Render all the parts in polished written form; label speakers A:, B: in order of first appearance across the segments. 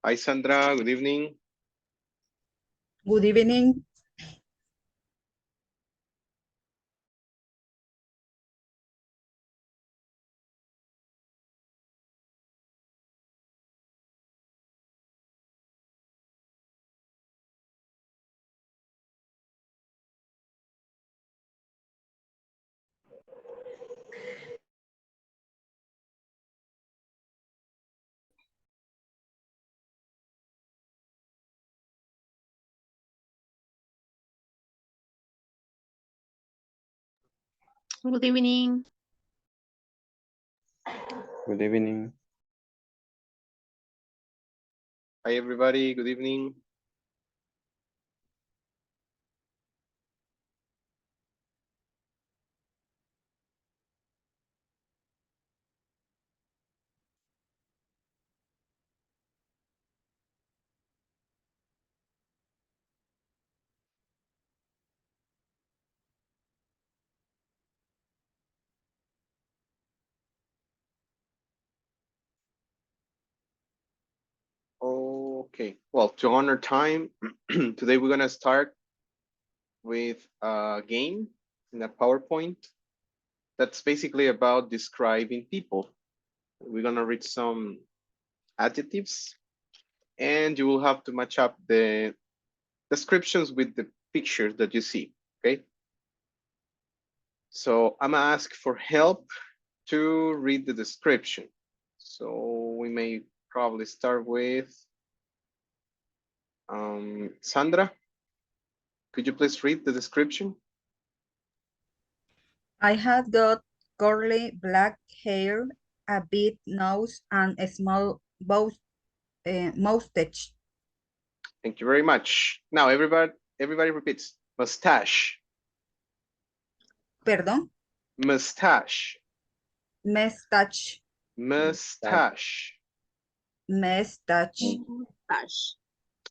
A: Hi, Sandra. Good evening.
B: Good evening.
C: Good evening.
D: Good evening.
A: Hi, everybody. Good evening. Okay. Well, to honor time, today we're going to start with a game in a PowerPoint that's basically about describing people. We're going to read some adjectives and you will have to match up the descriptions with the pictures that you see. Okay. So I'm going to ask for help to read the description. So we may probably start with Sandra. Could you please read the description?
B: I had got curly black hair, a big nose, and a small mustache.
A: Thank you very much. Now everybody repeats. Mustache.
B: Perdón.
A: Mustache.
B: Mustache.
A: Mustache.
B: Mustache.
C: Gosh.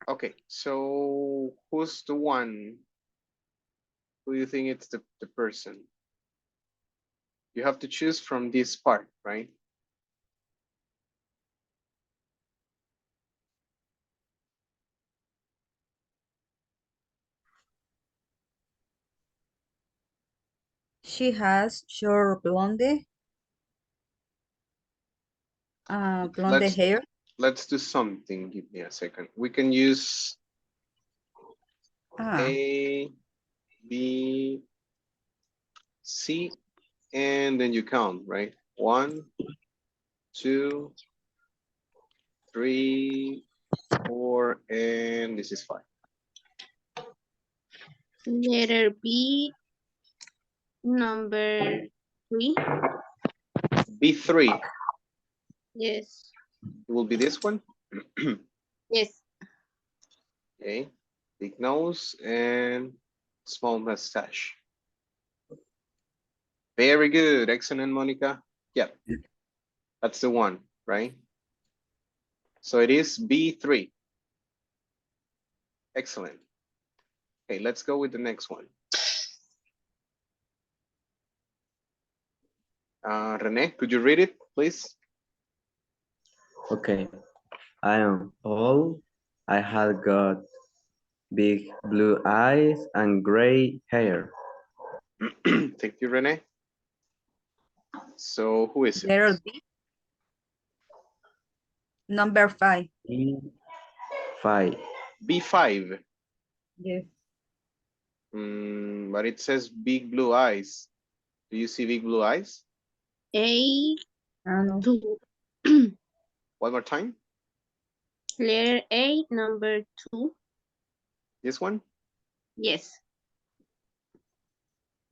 A: Okay, so who's the one? Who do you think it's the person? You have to choose from this part, right?
B: She has short blonde
A: Let's
B: hair.
A: let's do something. Give me a second. We can use A, B, C, and then you count, right? 1, 2, 3, 4, and this is 5.
C: Letter B, number 3.
A: B3.
C: Yes.
A: It will be this one.
C: Yes.
A: Okay, big nose and small mustache. Very good, excellent, Monica. Yep, that's the one, right? So it is B3. Excellent. Okay, let's go with the next one. Rene, could you read it, please?
D: Okay. I am old. I have got big blue eyes and gray hair.
A: Thank you, Rene. So who is it?
B: Letter B. Number 5.
D: B5.
A: B5.
B: Yes.
A: But it says big blue eyes. Do you see big blue eyes?
C: A,
B: No.
C: 2.
A: One more time.
C: Letter A, number 2.
A: This one?
C: Yes.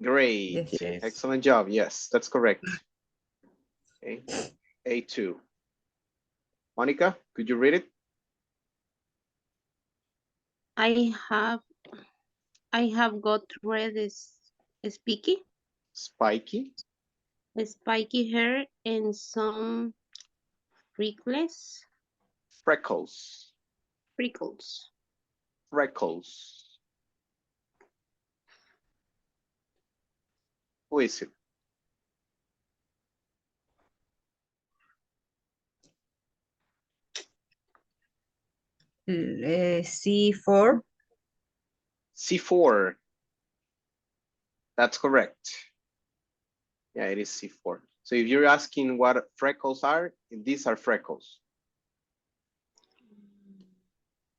A: Great.
B: Yes.
D: Yes.
A: Excellent job. Yes, that's correct. Okay. A2. Monica, could you read it?
C: I have got red spiky
A: Spiky.
C: hair and some freckles.
A: Freckles.
C: Freckles.
A: Freckles. Who is it?
B: C4.
A: C4. That's correct. Yeah, it is C4. So if you're asking what freckles are, these are freckles.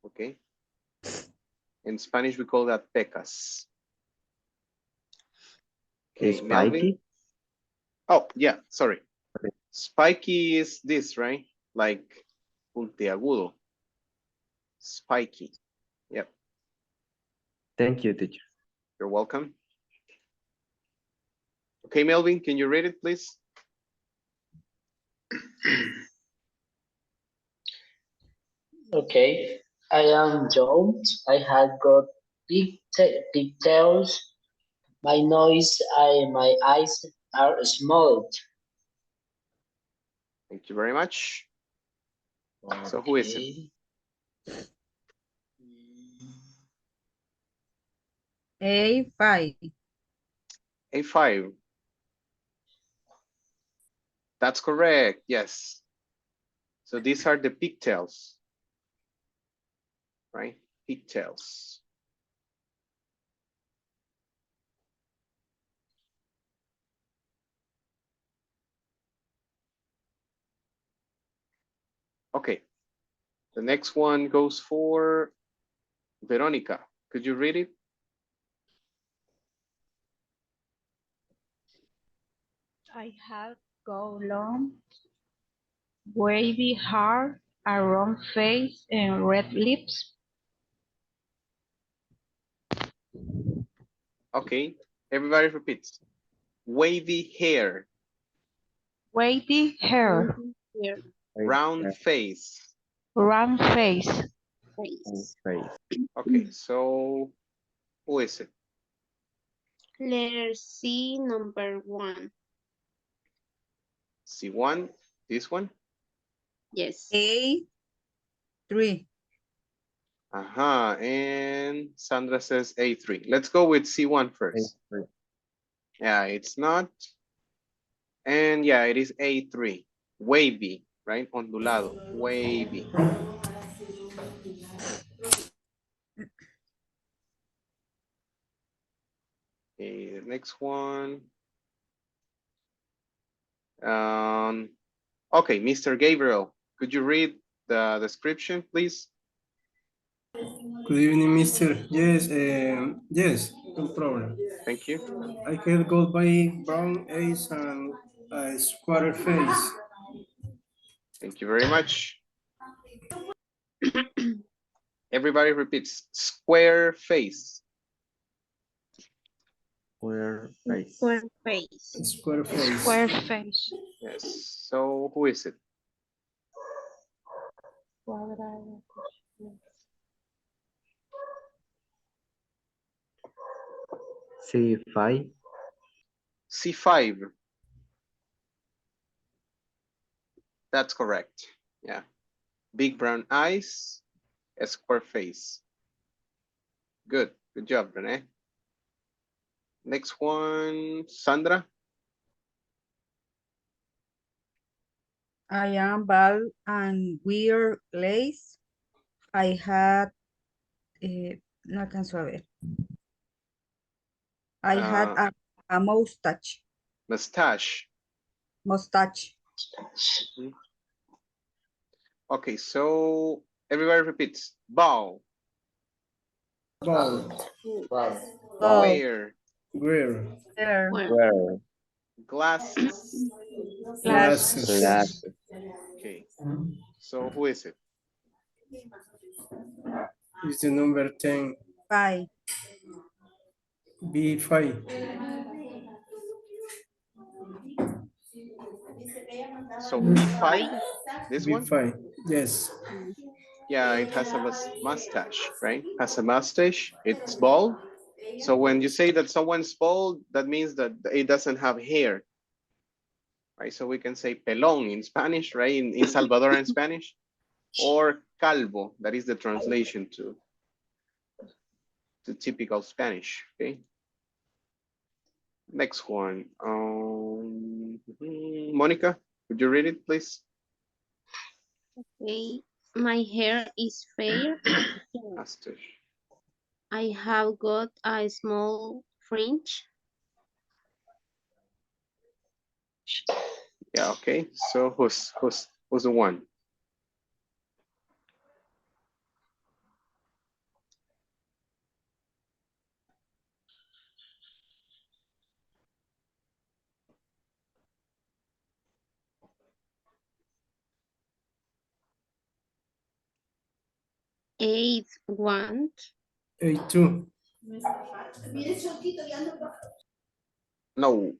A: Okay. In Spanish, we call that pecas. Okay, Melvin.
D: Spiky?
A: Oh, yeah, sorry.
D: Okay.
A: Spiky is this, right? Like puntiagudo. Spiky. Yep,
D: Thank you, teacher.
A: you're welcome. Okay, Melvin, can you read it, please?
E: Okay, I am Jones. I have got big tails. My my eyes are small.
A: Thank you very much. So who is it?
E: Okay.
B: A5.
A: A5. That's correct. Yes. So these are the pigtails, right? Pigtails. Okay. The next one goes for Veronica. Could you read it?
F: I have got long, wavy hair, a round face, and red lips.
A: Okay. Everybody repeats. Wavy hair,
F: Wavy hair,
C: Here,
A: round face.
F: round face.
C: face.
A: Okay, so who is it?
C: Letter C, number 1.
A: C1, this one?
C: Yes.
B: A3.
A: And Sandra says A3. Let's go with C1 first. Yeah, it's not. And yeah, it is A3. Wavy, right? Ondulado, wavy. Okay, the next one. Okay, Mr. Gabriel, could you read the description, please?
G: Good evening, Mister. Yes, yes, no problem.
A: Thank you.
G: I can go by brown eyes and a square face.
A: Thank you very much. Everybody repeats square face.
D: Square face.
C: Square face.
G: Square face.
F: Square face.
A: Yes. So who is it?
D: C5.
A: C5. That's correct. Yeah. Big brown eyes, a square face. Good. Good job, Renee. Next one, Sandra.
B: I am bald and wear lace. I had, no alcanzo a ver. I had a mustache.
A: Mustache.
B: Mustache.
A: Mhm. Okay, so everybody repeats. Bow,
G: Bald,
E: Wow.
B: Oh,
A: wear,
G: wear,
B: there.
C: Where?
A: glasses.
B: Glasses.
G: glasses.
A: Okay, so who is it?
G: Is the number 10
B: Five.
G: B5?
A: So B5,
C: Five.
A: this one?
G: B5, yes.
A: Yeah, it has a mustache, right? Has a mustache, it's bald. So when you say that someone's bald, that means that it doesn't have hair, right? So we can say pelón in Spanish, right? In Salvadoran Spanish, or calvo, that is the translation to typical Spanish, okay? Next one. Monica, would you read it, please?
C: Okay. My hair is fair.
A: Master.
C: I have got a small fringe.
A: Yeah, okay. So who's the one?
C: Eighth one.
G: A2.
A: No.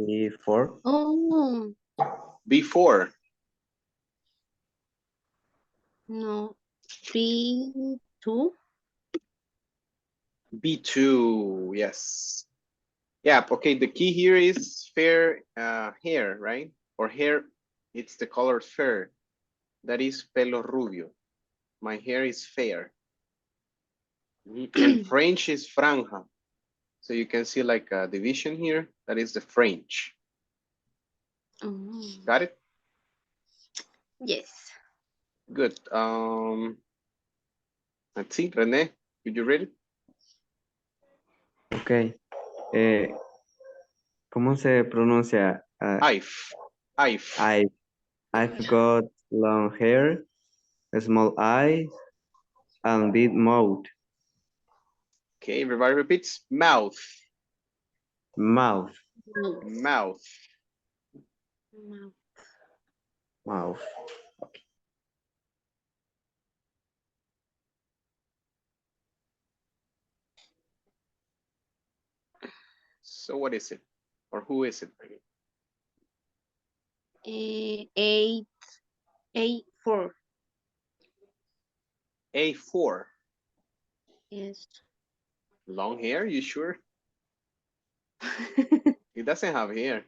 D: B4.
C: Oh,
A: Before.
C: no. B2.
A: B2. Yes. Yeah, okay. The key here is fair hair, right? Or hair, it's the color fair. That is pelo rubio. My hair is fair. And French is franja. So you can see like a division here. That is the French.
C: Oh,
A: Got it?
C: yes.
A: Good. Let's see, Rene, could you read it?
D: Ok. ¿Cómo se pronuncia?
A: I've.
D: I've got long hair, small eyes, and big mouth.
A: Okay, everybody repeats. Mouth.
D: Mouth.
C: No.
A: Mouth.
C: No.
D: Mouth.
A: So what is it? Or who is it?
C: Eight. A4.
A: A4.
C: Yes.
A: Long hair, you sure? It doesn't have hair.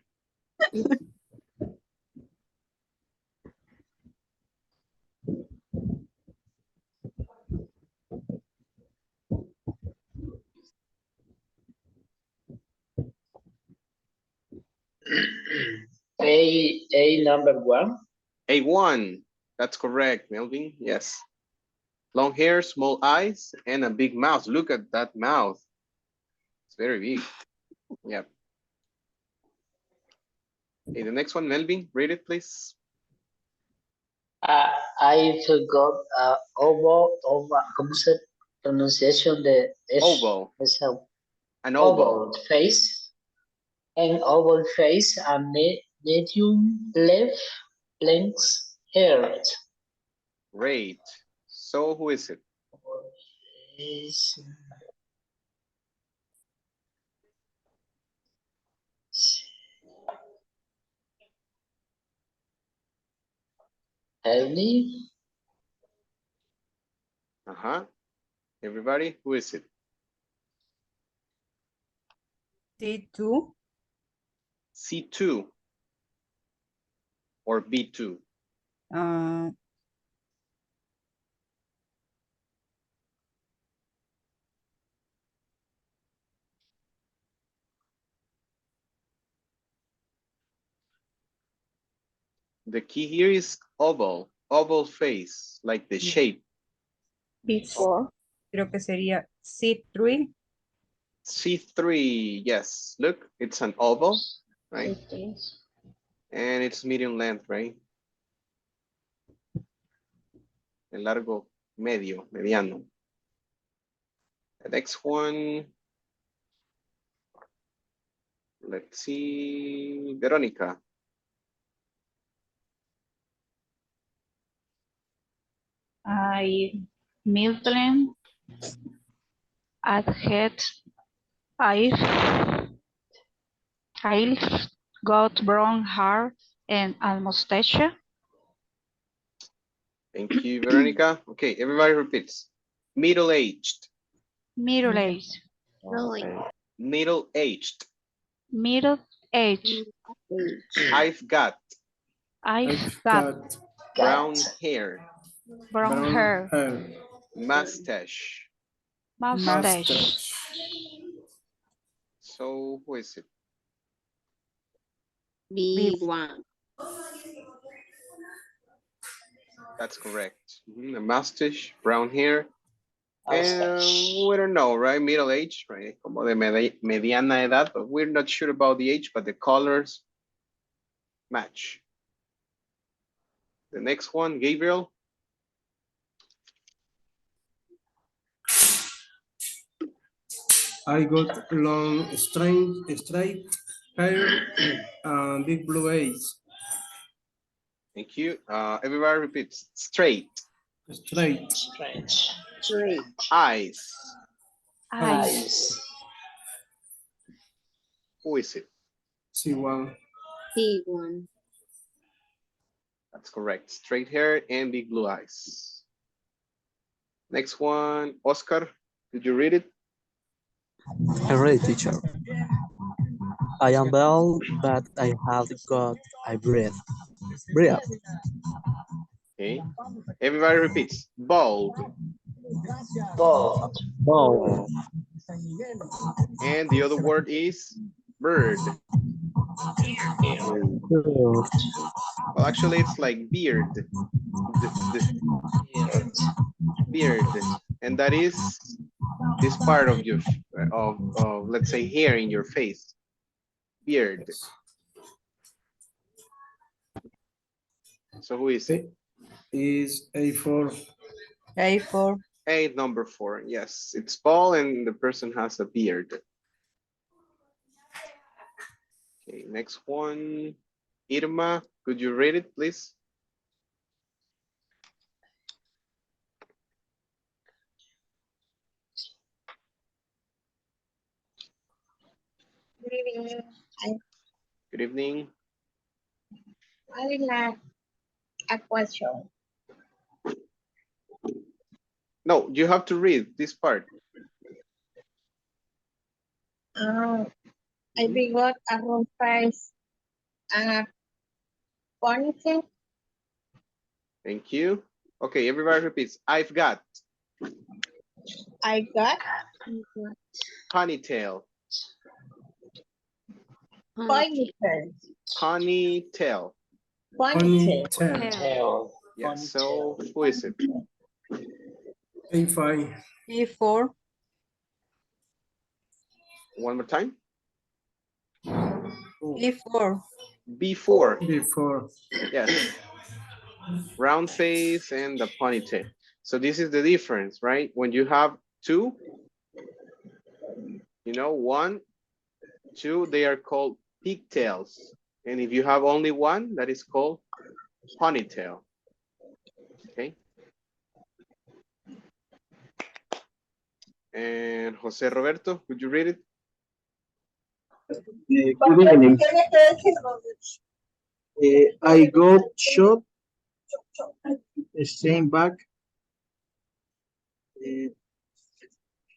E: A number 1.
A: A1. That's correct, Melvin. Yes. Long hair, small eyes, and a big mouth. Look at that mouth. It's very big. Yep. Okay, the next one, Melvin, read it, please.
E: I forgot ¿cómo se pronunciación de
A: Oval.
E: esa
A: An oval.
E: oval face? An oval face and medium length hair.
A: Great. So who is it?
E: Is Ellie?
A: Uh-huh. Everybody, who is it?
B: C2.
A: C2 or B2?
B: Uh,
A: The key here is oval, oval face, like the shape.
F: Before.
B: creo que sería C3.
A: C3, yes. Look, it's an oval, right?
C: Okay.
A: And it's medium length, right? El largo medio, mediano. The next one, let's see, Veronica.
F: Milton at head. I've got brown hair and a mustache.
A: Thank you, Veronica. Okay, everybody repeats. Middle-aged.
F: Middle-aged.
C: Really?
D: Okay.
A: Middle-aged.
F: Middle-aged.
A: I've got
F: I've got
A: brown hair,
F: brown hair,
A: mustache.
F: mustache.
A: So who is it?
C: B1.
A: That's correct. A mustache, brown hair, and
E: Mustache.
A: we don't know, right? Middle age, right? Como de mediana edad, but we're not sure about the age, but the colors match. The next one, Gabriel.
G: I got long, straight hair and big blue eyes.
A: Thank you. Everybody repeats. Straight.
G: Straight.
E: Straight.
C: Great.
A: Eyes.
F: Eyes.
E: Eyes.
A: Who is it?
G: C1.
C: T1.
A: That's correct. Straight hair and big blue eyes. Next one, Oscar. Did you read it?
H: I read, teacher. I am bald, but I have got a breath. Breath.
A: Okay. Everybody repeats. Bald.
E: Bald.
H: Bald.
A: And the other word is bird.
E: Beard.
H: Good.
A: Well, actually, it's like beard. The
E: Beard.
A: beard. And that is this part of your, let's say, hair in your face. Beard. So who is it?
G: Is A4.
B: A4.
A: A, number 4. Yes, it's bald and the person has a beard. Okay, next one. Irma, could you read it, please?
I: Good evening.
A: Good evening.
I: I would like a question.
A: No, you have to read this part.
I: I got a round face and a ponytail.
A: Thank you. Okay, everybody repeats. I've got
I: I got
A: ponytail.
I: ponytail.
A: Ponytail.
I: Ponytail.
G: Ponytail.
E: Tail.
A: Yes, so who is it?
G: A5.
B: B4.
A: One more time.
B: B4.
A: B4.
G: B4.
A: Yes. Round face and the ponytail. So this is the difference, right? When you have two, you know, 1, 2, they are called pigtails. And if you have only one, that is called ponytail. Okay. And Jose Roberto, could you read it?
J: Good evening. I got shot, same back,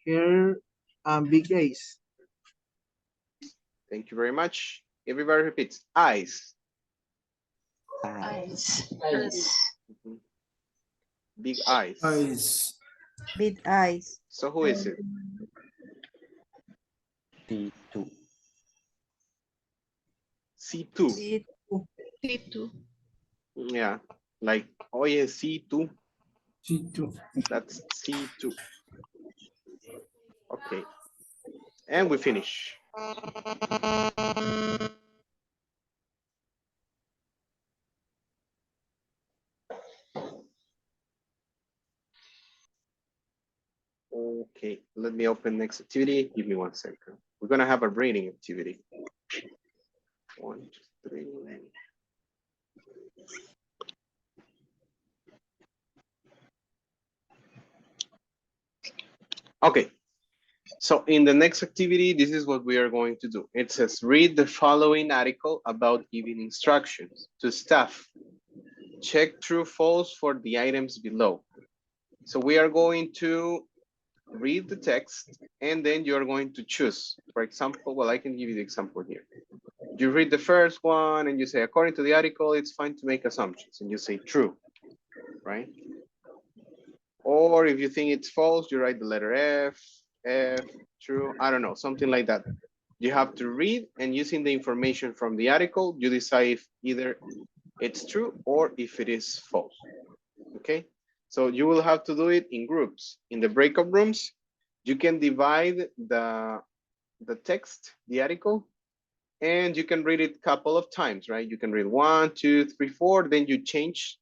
J: hair, and big eyes.
A: Thank you very much. Everybody repeats. Eyes.
E: Eyes. Eyes.
A: Mhm. Big eyes.
G: Eyes.
B: Big eyes.
A: So who is it?
D: T2.
A: C2.
B: C2.
F: T2.
A: Yeah. Like, oye, C2.
G: G2.
A: That's C2. Okay. And we finish. Okay, let me open next activity. Give me 1 second. We're gonna have a reading activity. 1, 2, 3. Okay, so in the next activity, this is what we are going to do. It says, read the following article about giving instructions to staff. Check true, false for the items below. So we are going to read the text and then you're going to choose. For example, well, I can give you the example here. You read the first one and you say, according to the article, it's fine to make assumptions, and you say true, right? Or if you think it's false, you write the letter F, true, I don't know, something like that. You have to read, and using the information from the article, you decide if either it's true or if it is false. Okay, so you will have to do it in groups. In the breakout rooms, you can divide the text, the article, and you can read it a couple of times, right? You can read 1, 2, 3, 4, then you change,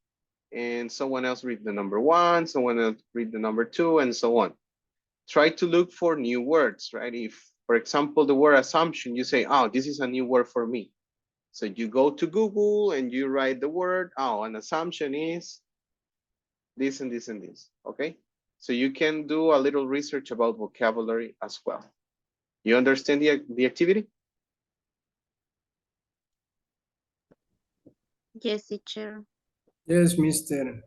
A: and someone else read the number 1, someone else read the number 2, and so on. Try to look for new words, right? If, for example, the word assumption, you say, oh, this is a new word for me. So you go to Google and you write the word, oh, an assumption is this and this and this, okay? So you can do a little research about vocabulary as well. You understand the activity?
C: Yes, teacher.
G: Yes, Mister.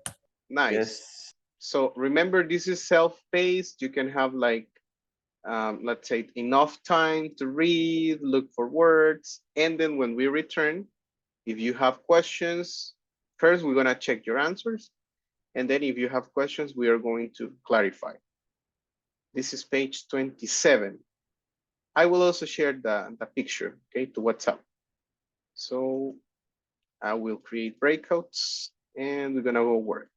A: Nice.
D: Yes.
A: So remember, this is self-paced. You can have like, let's say, enough time to read, look for words. And then when we return, if you have questions, first we're gonna check your answers. And then if you have questions, we are going to clarify. This is page 27. I will also share the picture, okay, to WhatsApp. So I will create breakouts and we're gonna go work.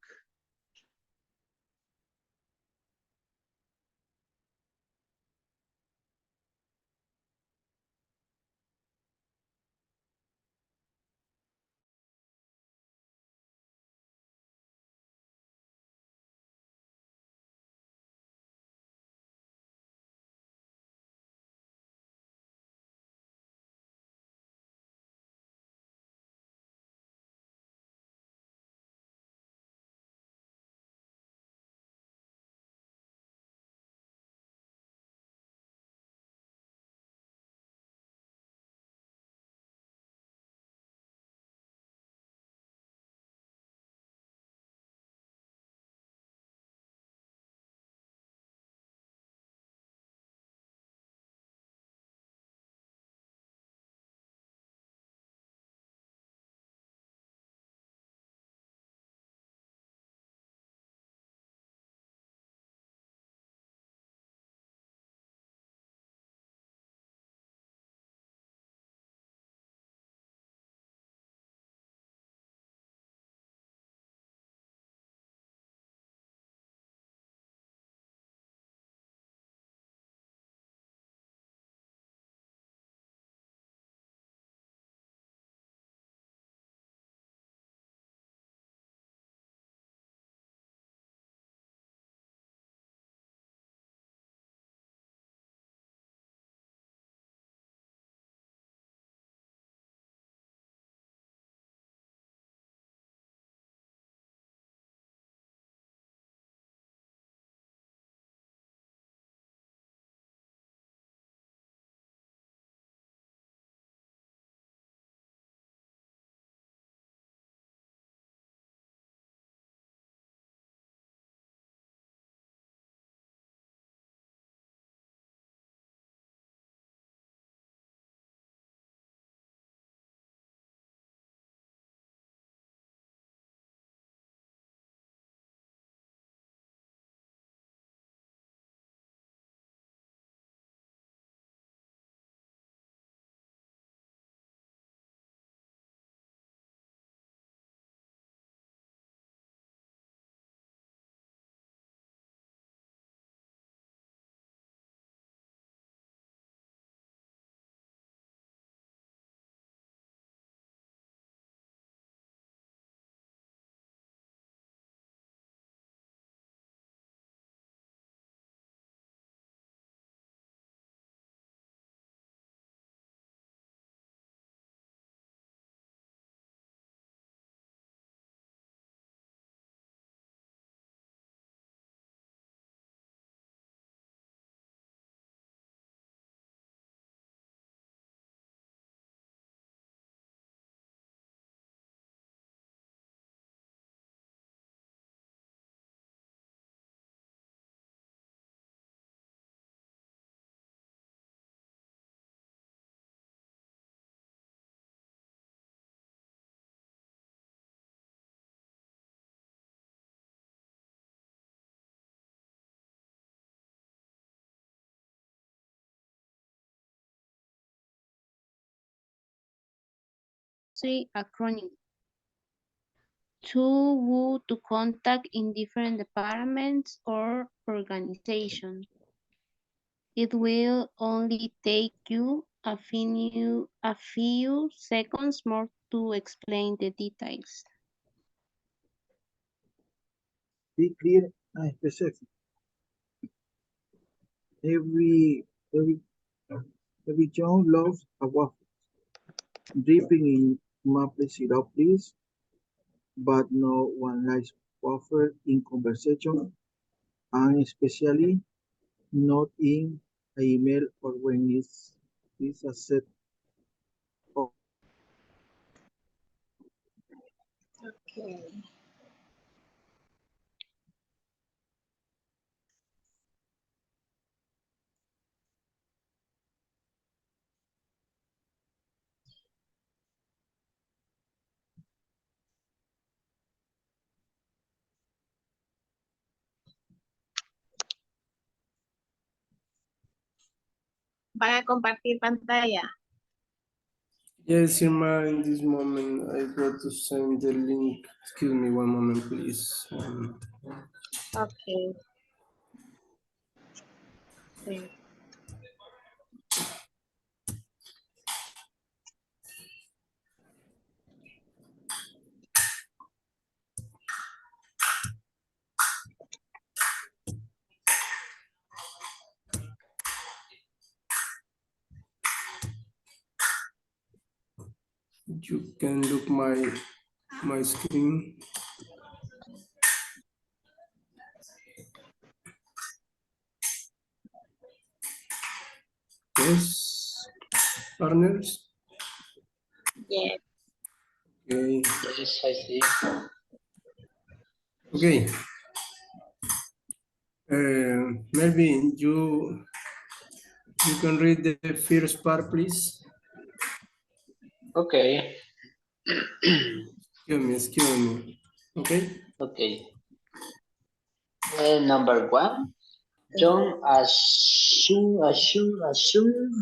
C: Sí, acronym. who to contact in different departments or organizations. It will only take you a few seconds more to explain the details.
J: Be clear and specific. Every every every John loves a waffle. Dipping in maple syrup, please, but no one likes waffle in conversation, and especially not in an email or when it's a set of
I: Okay. Van a compartir pantalla.
G: Yes, Irma, in this moment, I got to send the link. Excuse me one moment, please.
I: Okay. Sí.
G: You can look my screen. Yes, partners.
I: Yes.
G: Okay.
E: Yes, I see.
G: Okay. Melvin, you can read the first part, please.
E: Okay.
G: Excuse me. Okay.
E: Okay. Number one, John assume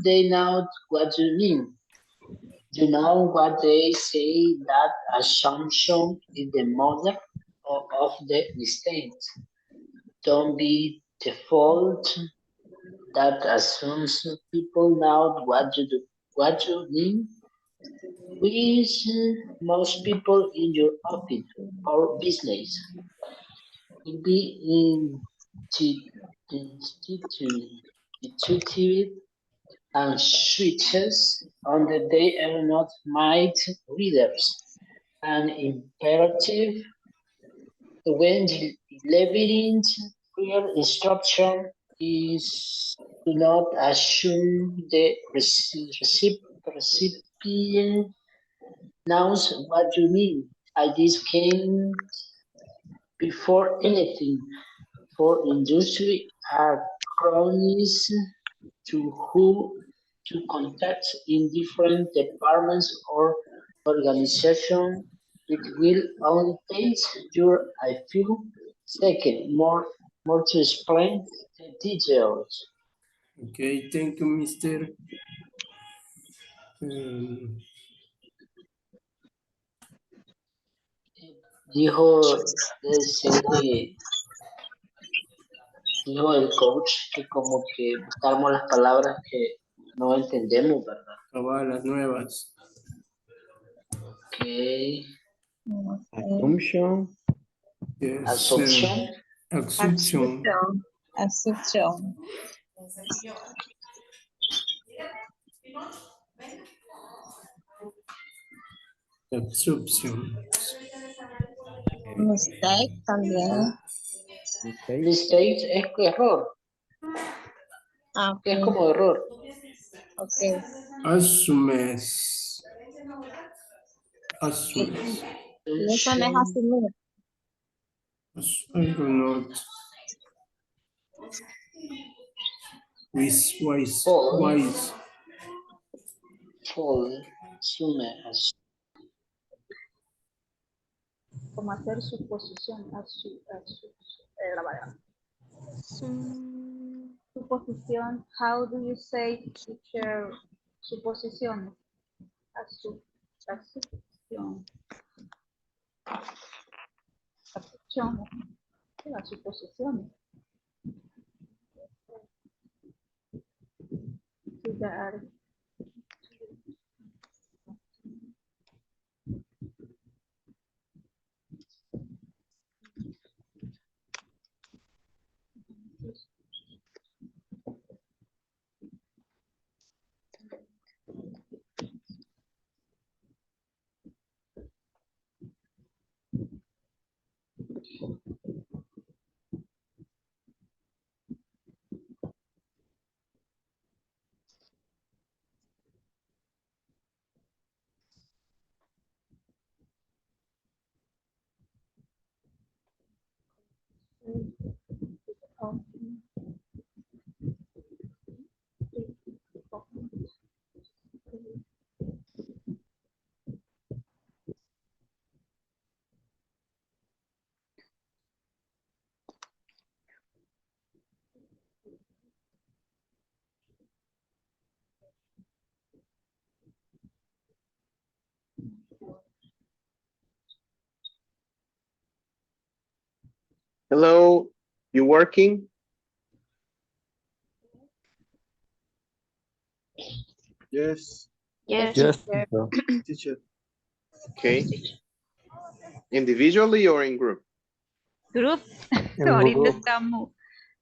E: they know what you mean. You know what they say that assumption is the mother of the mistakes. Don't be default that assumes people know what you mean. Which most people in your office or business will be intuitive and switches on the day are not mind readers. An imperative when delivering clear instruction is to not assume the recipient knows what you mean. Ideas came before anything for industry are cronies to who to contact in different departments or organization. It will only take you a few seconds more to explain the details.
G: Okay, thank you, Mr. Um,
E: Dijo, dijo el coach que como que buscamos las palabras que no entendemos, ¿verdad?
G: las nuevas.
E: Okay.
D: Assumption.
G: Yes.
E: Assumption.
G: Assumption.
I: Assumption.
G: Assumption.
I: Mistake también.
D: Mistake.
E: Mistake es error,
I: Ah,
E: que es
I: ok.
E: como error.
I: Ok.
G: Assumes. Assumes.
I: Y eso no es asumir.
G: I do not. Wise.
E: Fall. Assume.
F: Como hacer suposición, suposición, how do you say teacher suposiciones? Asunción. Son las suposiciones. Cuidar.
A: Hello, you working?
J: Yes,
F: Yes,
H: Yes,
F: teacher.
H: teacher.
J: teacher.
A: Okay. Individually or in group?
F: Group.
H: En
F: Ahorita
H: grupo.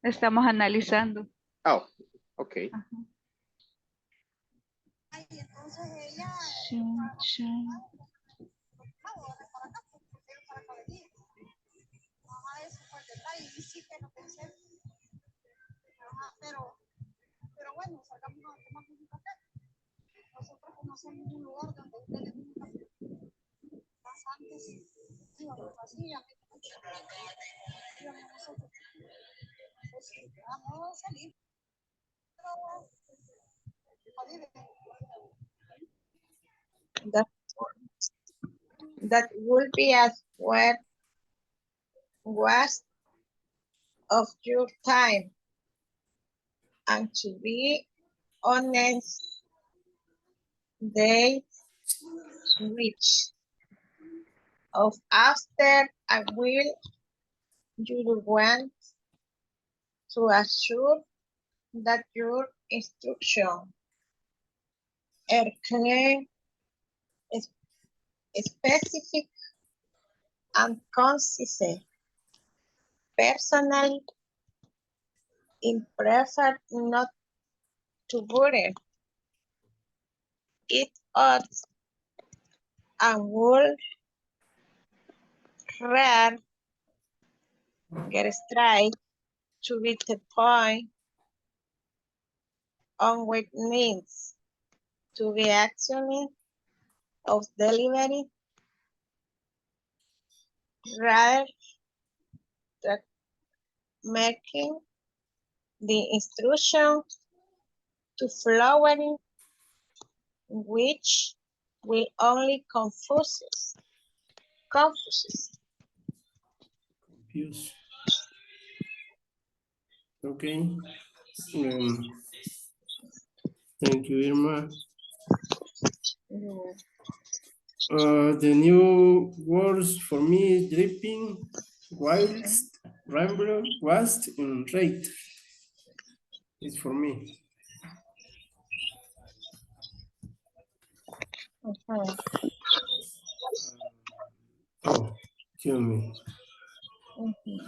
F: estamos analizando.
A: Oh, okay.
I: That, that would be a waste of your time. And to be honest, they which of after I will you want to assure that your instruction are clear, specific, and concise. Personally, I prefer not to worry it out and would rather get straight to the point on what means to be actually of delivery rather than making the instruction to flowering, which will only confuse.
G: Confused. Okay. Thank you, Irma. The new words for me is dripping, whilst, ramble, wast, and rate. It's for me.
I: Mhm.
G: Oh, excuse me.
I: Mhm.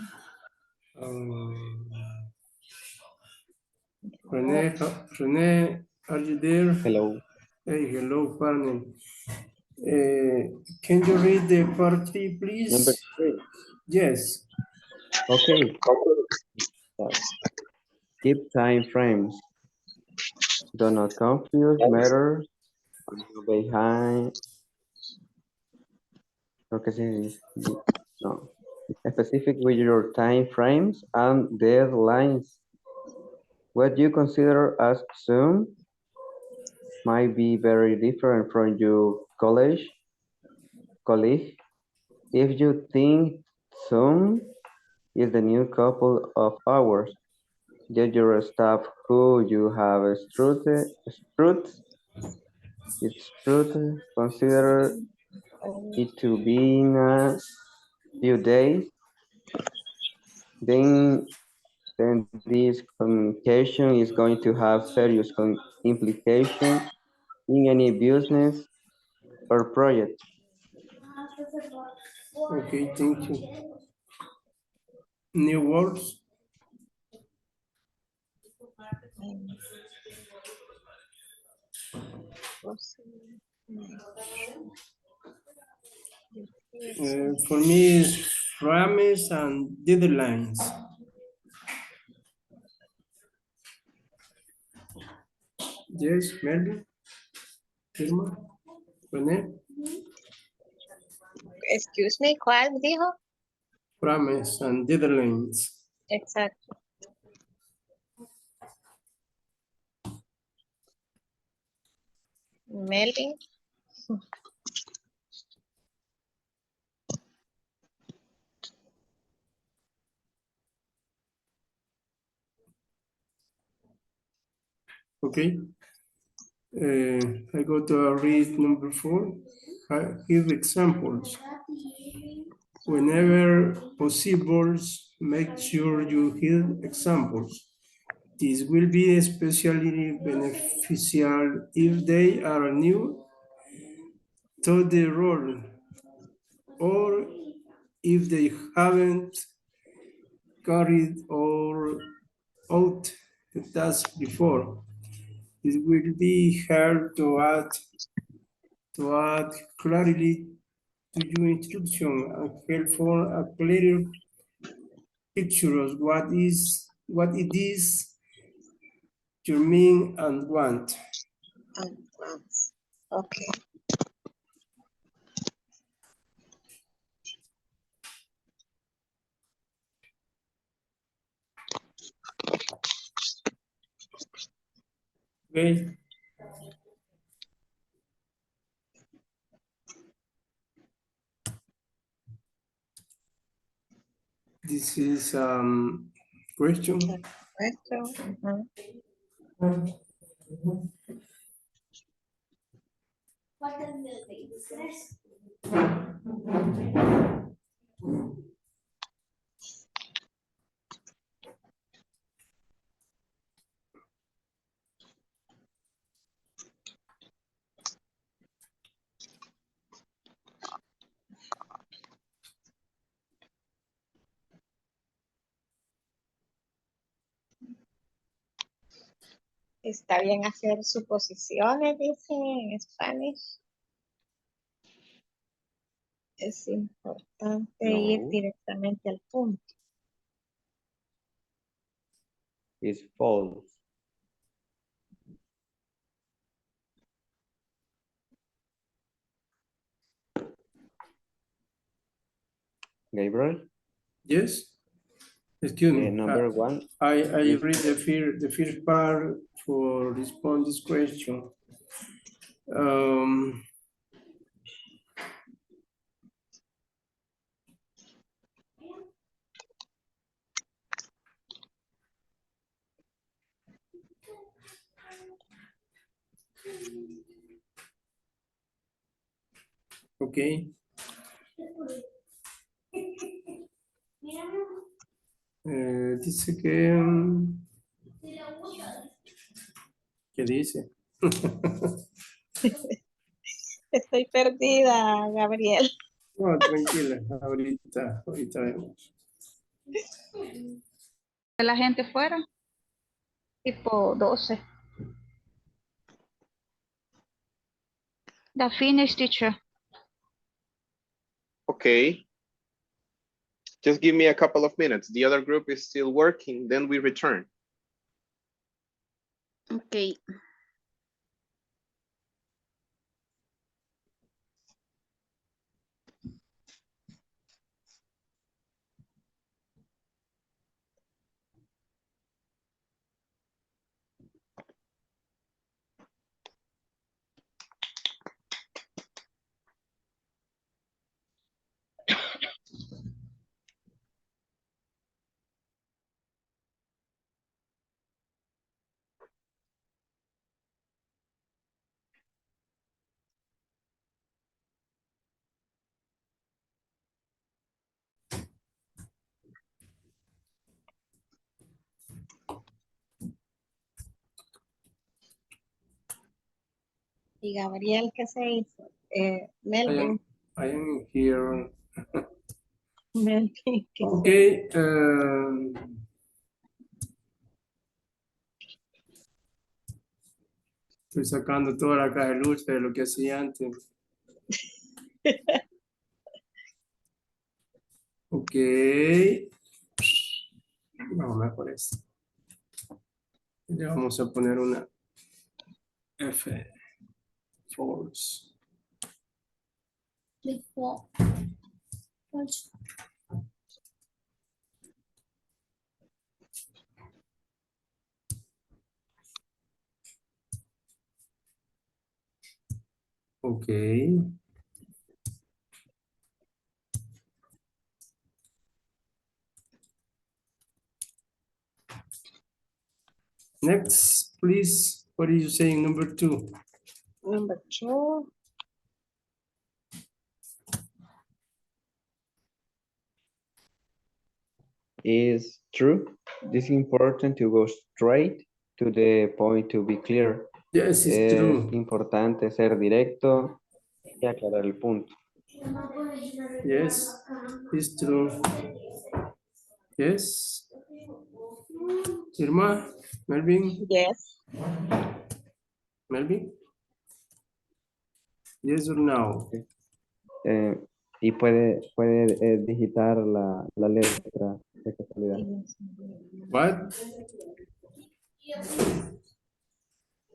G: Rene, are you there?
D: Hello.
G: Hey, hello, partner. Can you read the part 3,
D: Number
G: please?
D: 3.
G: Yes.
D: Okay. Keep time frames. Do not confuse matters behind. Okay, no. Specific with your time frames and deadlines. What you consider as soon might be very different from your colleague. If you think soon is the new couple of hours, yet your staff who you have consider it to be in a few days, then this communication is going to have serious implication in any business or project.
G: Okay, thank you. New words?
I: Mm,
G: For me, it's frames and deadlines. Yes, Melvin? Irma? René?
I: Excuse me, ¿cuál dijo?
G: Frames and deadlines.
I: Exacto. Melvin.
G: Okay. I go to read number 4. Give examples. Whenever possible, make sure you give examples. This will be especially beneficial if they are new to the role or if they haven't carried or out the task before. It will be hard to add clarity to your instruction and help for a clearer picture of what it is you mean and want.
I: Okay.
G: Okay. This is question.
I: Question. Está bien hacer suposiciones, dice en Spanish. Es importante ir
D: No,
I: directamente al punto.
D: it's false. Gabriel?
G: Yes. Excuse me.
D: Number 1.
G: I
D: is
G: read the first part for respond this question. Okay. Dice que... ¿Qué dice?
I: Estoy perdida, Gabriel.
G: No, tranquila, ahorita vemos.
F: Que la gente fuera, tipo 12. The Finnish teacher.
A: Okay. Just give me a couple of minutes. The other group is still working, then we return.
C: Okay.
I: Y Gabriel, ¿qué se hizo?
G: I am here.
I: Melvin, ¿qué se
G: Okay. Estoy sacando toda la caja de luz de lo que hacía antes. Ok. Vamos a por esto. Le vamos a poner una F. False. Ok. Next, please. What are you saying? Number 2.
I: Number 2.
D: Is true. This is important to go straight to the point to be clear.
G: Yes, it's
D: Es
G: true.
D: importante ser directo y aclarar el punto.
G: Yes, it's true. Yes. Irma, Melvin,
I: Yes.
G: Melvin. Yes or no?
D: Y puede digitar la letra de casualidad.
G: What?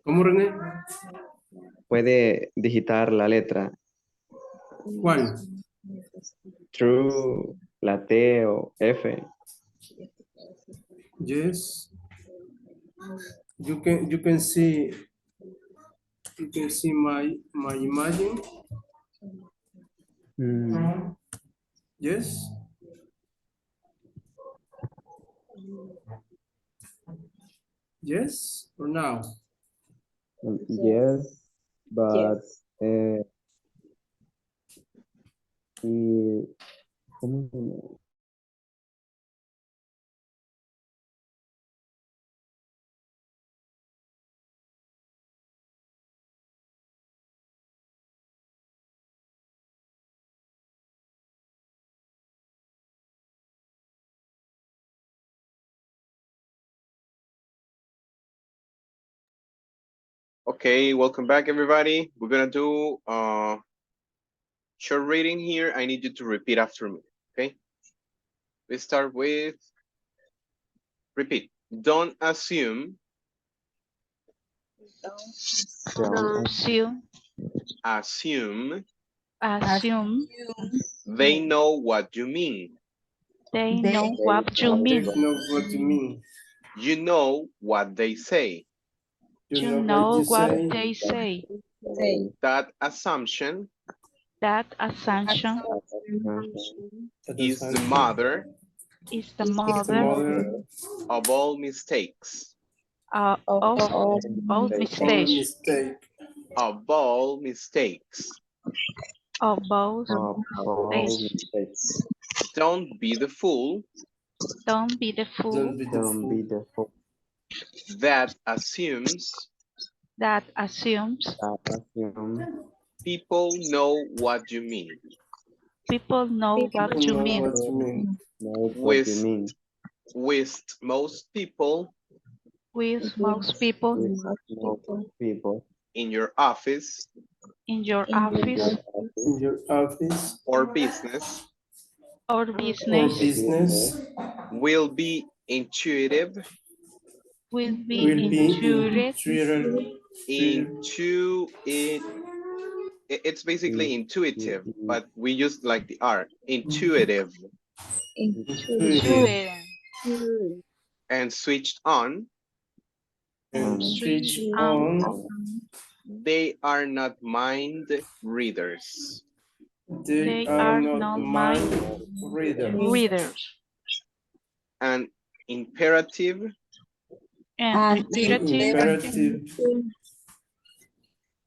G: ¿Cómo, René?
D: Puede digitar la letra.
G: ¿Cuál?
D: True, la T o F.
G: Yes. You can see my imagine. Yes. Yes or no?
D: Yes, but ¿cómo se llama?
A: Okay, welcome back, everybody. We're gonna do short reading here. I need you to repeat after me, okay? We start with, repeat. Don't assume.
F: Don't assume.
A: Assume. They know what you mean.
F: They know what you mean.
G: They know what you mean.
A: You know what they say.
F: You know what they say.
A: That assumption is the mother of all mistakes.
F: Of all mistakes.
A: Of all mistakes.
F: Of all mistakes.
A: Don't be the fool.
F: Don't be the fool.
A: That assumes people know what you mean.
F: People know what you mean.
A: With most people in your office or business will be intuitive. It's basically intuitive, but we use like the R, intuitive. And switched on. They are not mind readers.
G: They are not mind readers.
A: And imperative.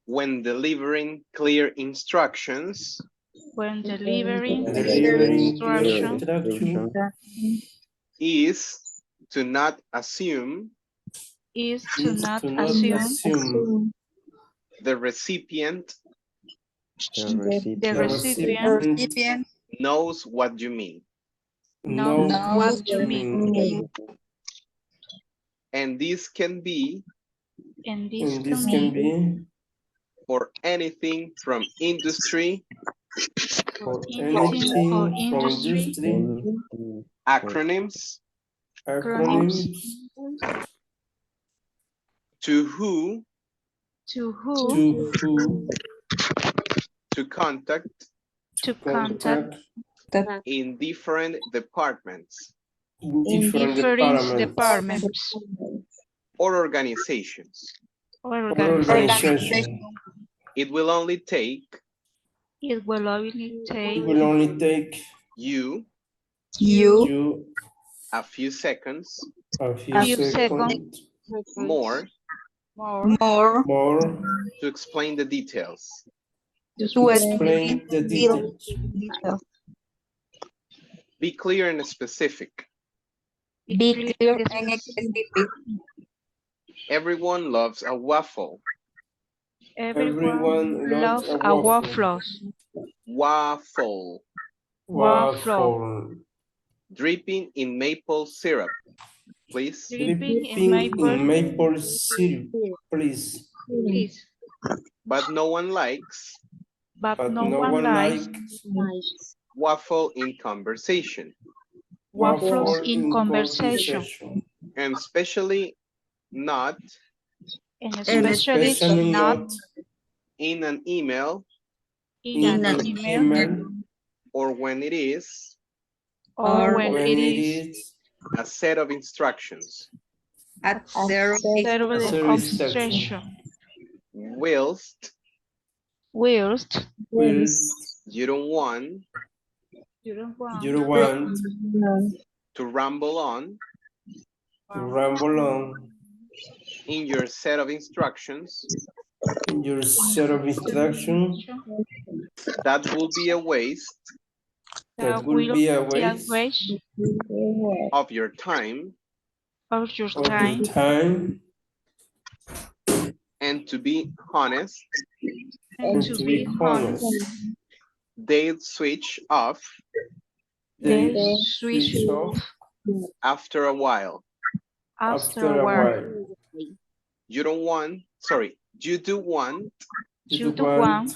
A: When delivering clear instructions. Is to not assume The recipient
F: The recipient
B: recipient
A: knows what you mean.
F: knows what
B: knows
F: you
B: what
F: mean.
A: And this can be
F: And this
G: And this
F: can
G: can
F: be
G: be
A: for anything from industry,
G: for
F: anything for
G: anything from
F: industry,
G: industry,
A: acronyms,
F: acronyms,
G: acronyms,
A: to who,
F: to who,
G: to who,
A: to contact
F: to contact
G: contact
A: in different departments
G: in
F: in
G: different
F: different
G: departments
F: departments
A: or organizations.
F: or
G: or
F: organizations.
G: organization.
A: It will only take
F: It will only
G: It
F: take
G: will only take
A: you
B: you
G: you
A: a few seconds
G: a few
F: few
G: seconds
A: more
F: more
B: more
G: more
A: to explain the details.
G: to
B: explain
G: explain the
B: details.
G: details.
A: Be clear and specific.
B: Be clear and specific.
A: Everyone loves a waffle.
F: Everyone
G: Loves
F: loves
G: a
F: a
G: waffle.
F: waffles.
A: Waffle.
G: Waffle.
A: Dripping in maple syrup, please.
F: Dripping in
G: Dripping
F: maple,
G: in maple syrup, please.
F: please.
A: But no one likes
F: But
G: But
F: no
G: no
F: one
G: one
F: likes
G: likes
A: waffle in conversation,
F: waffles in
G: in
F: conversation,
G: conversation.
A: and especially not
F: and
B: And
F: especially
G: Especially
F: not
G: not
A: in an email
F: in
G: in
F: an
G: an
F: email
G: email
A: or when it is
F: or when
G: when
F: it
G: it
F: is
G: is
A: a set of instructions,
B: at zero
F: served
G: a
F: of
G: instruction.
F: instruction,
A: whilst
F: whilst
G: Whilst
A: you don't want
F: you don't want
G: you want
A: to ramble on
G: to ramble on
A: in your set of instructions,
G: in your set of instruction,
A: that will be a waste
G: that will be a
F: be a
G: waste
F: waste
A: of your time
F: of your
G: of your
F: time,
G: time,
A: and to be honest,
F: and
G: and
F: to
G: to
F: be
G: be
F: honest,
G: honest.
A: they'll switch off
F: they
G: They
F: switch
G: switch
F: off
G: off
A: after a while.
F: after
G: after
F: a
G: a
F: while.
G: while.
A: You don't want, sorry, you do want
F: You
G: You
F: do
G: want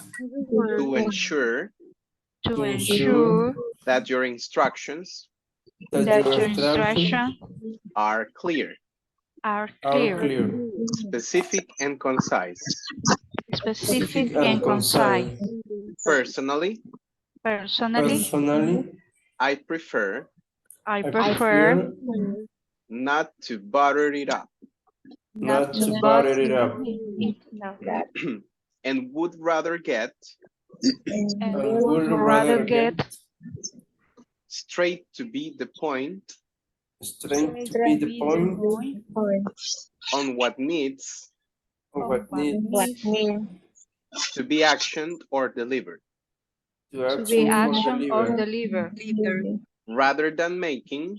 F: want
A: to ensure
F: to
G: to
F: ensure
G: ensure
A: that your instructions
G: that
F: that
G: your
F: your
G: instructions
F: instructions
A: are clear,
F: are
G: are
F: clear,
G: clear,
A: specific, and concise.
F: specific,
G: specific,
F: and
G: and
F: concise.
G: concise.
A: Personally,
F: Personally,
G: Personally,
A: I prefer
F: I
G: I
F: prefer
G: prefer
A: not to butter it up
G: not to
F: butter
G: butter it up
F: it up
A: and would rather get
F: and
G: and
F: would
G: would
F: rather
G: rather
F: get
G: get
A: straight to be the point
G: straight to be the point
A: on what needs
G: of
F: on
G: what
F: what
G: needs
F: needs
A: to be actioned or delivered,
G: to
F: to be
G: action or
F: action or
G: deliver,
F: delivered,
B: leader
A: rather than making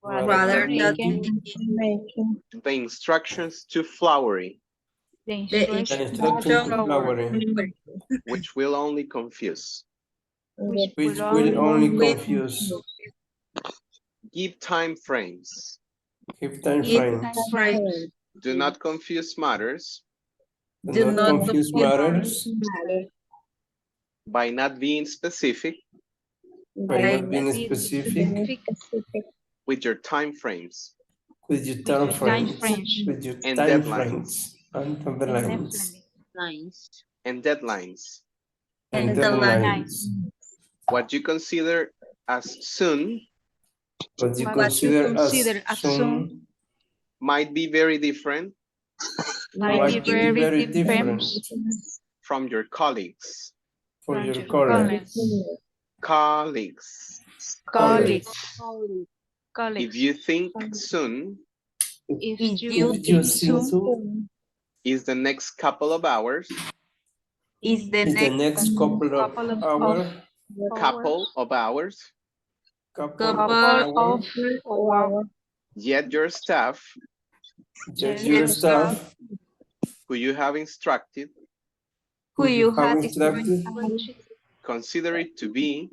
F: rather
B: rather
F: than
B: than
F: making
B: making
A: the instructions too flowery,
F: the
B: the
G: an
F: instruction
G: instruction to
B: instruction
F: flower,
G: flowering,
A: which will only confuse.
F: which
G: which
F: will
G: will only
B: with
G: confuse.
A: Give time frames.
G: Give time
B: it
F: time
G: frames.
F: frames.
A: Do not confuse matters
G: Do
B: do
G: not
B: not
G: confuse
B: confuse
G: matters
A: by not being specific
G: by
B: by
G: not being
F: Be
G: specific
F: specific
A: with your time frames
G: with your
F: with
G: time
F: your time
G: frames,
F: frames
G: with your
A: and
G: time
A: deadlines
G: frames and
F: and
G: deadlines
A: and deadlines.
G: and
B: and the line
G: deadlines.
A: What you consider as soon
G: What you
F: what you
G: consider as
F: consider as soon
G: soon
A: might be very different
F: might be
G: might be
F: very
G: very
F: different
G: different
A: from your colleagues.
G: for
F: from
G: your
F: your
G: colleagues.
A: Colleagues.
F: colleagues.
G: Colleagues.
A: If
F: Colleagues.
A: you think soon
F: If
B: if
F: you
B: you
G: If you
F: think
G: think
F: soon
G: soon
A: is the next couple of hours,
B: is the
G: is the
B: next
G: next couple of
F: couple of
G: hours,
A: couple of hours,
G: couple of
B: couple
F: of
G: hours,
F: hours,
A: yet your staff
G: yet
F: just
G: your
F: your staff
G: staff
A: who you have instructed
G: Who you have instructed?
A: Consider it to be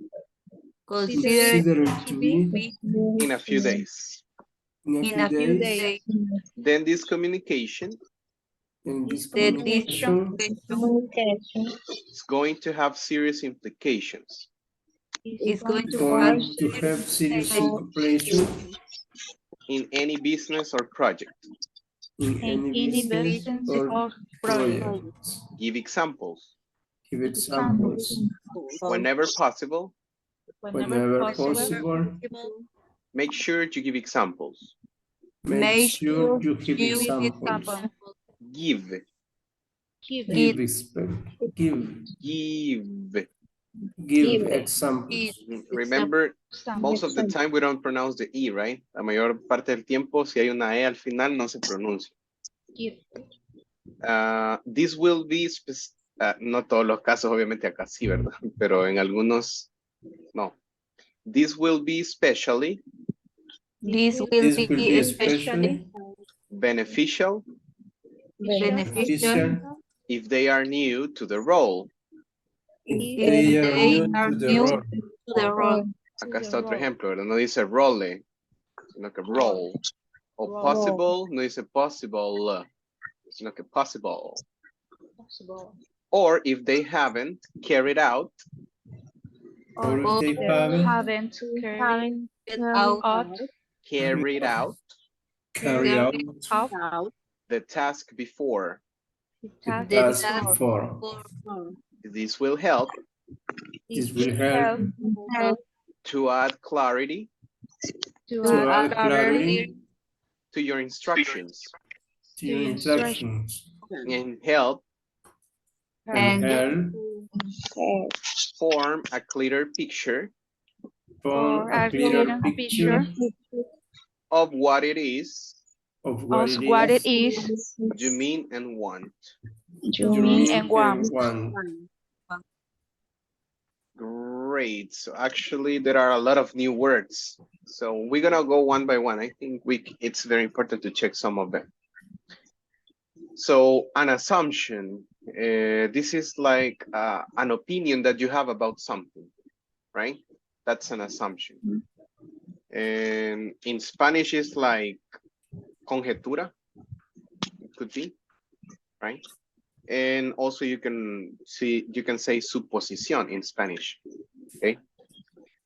G: Consider it to be
A: in a few days.
G: in a few days.
A: Then this communication
G: In this
F: This
G: communication
I: Communication
A: is going to have serious implications
F: is going to have
G: going to have serious implications
A: in any business or project.
G: in any business or
F: or
G: project.
A: Give examples.
G: Give examples.
A: Whenever possible,
G: Whenever possible,
A: make sure to give examples.
G: make sure you give examples.
A: Give.
G: Give examples.
A: Remember, most of the time we don't pronounce the E, right? La mayor parte del tiempo, si hay una E al final, no se pronuncia. This will be, no todos los casos, obviamente acá sí, ¿verdad? Pero en algunos, no. This will be especially
F: This will be especially
A: beneficial
F: beneficial
A: if they are new to the role.
G: If they are new to the role.
F: to the role.
A: Acá está otro ejemplo, ¿verdad? No dice role, sino que role. O possible, no dice possible, sino que possible. Or if they haven't carried out
G: Or if they haven't
F: Haven't carried out
A: carried out
G: carried out
A: the task before.
G: the task before.
A: This will help
G: This will help
A: to add clarity
F: to
G: to add
F: add
G: clarity
A: to your instructions
G: to your instructions
A: and help
G: and help
A: form a clearer picture
G: form a clearer picture
A: of what it is
G: of what
F: what it
G: is
F: is
A: you mean and want.
G: you mean and want.
A: Great. So actually there are a lot of new words. So we're gonna go one by one. I think it's very important to check some of them. So an assumption, this is like an opinion that you have about something, right? That's an assumption. And in Spanish it's like conjetura, it could be, right? And also you can say suposición in Spanish, okay?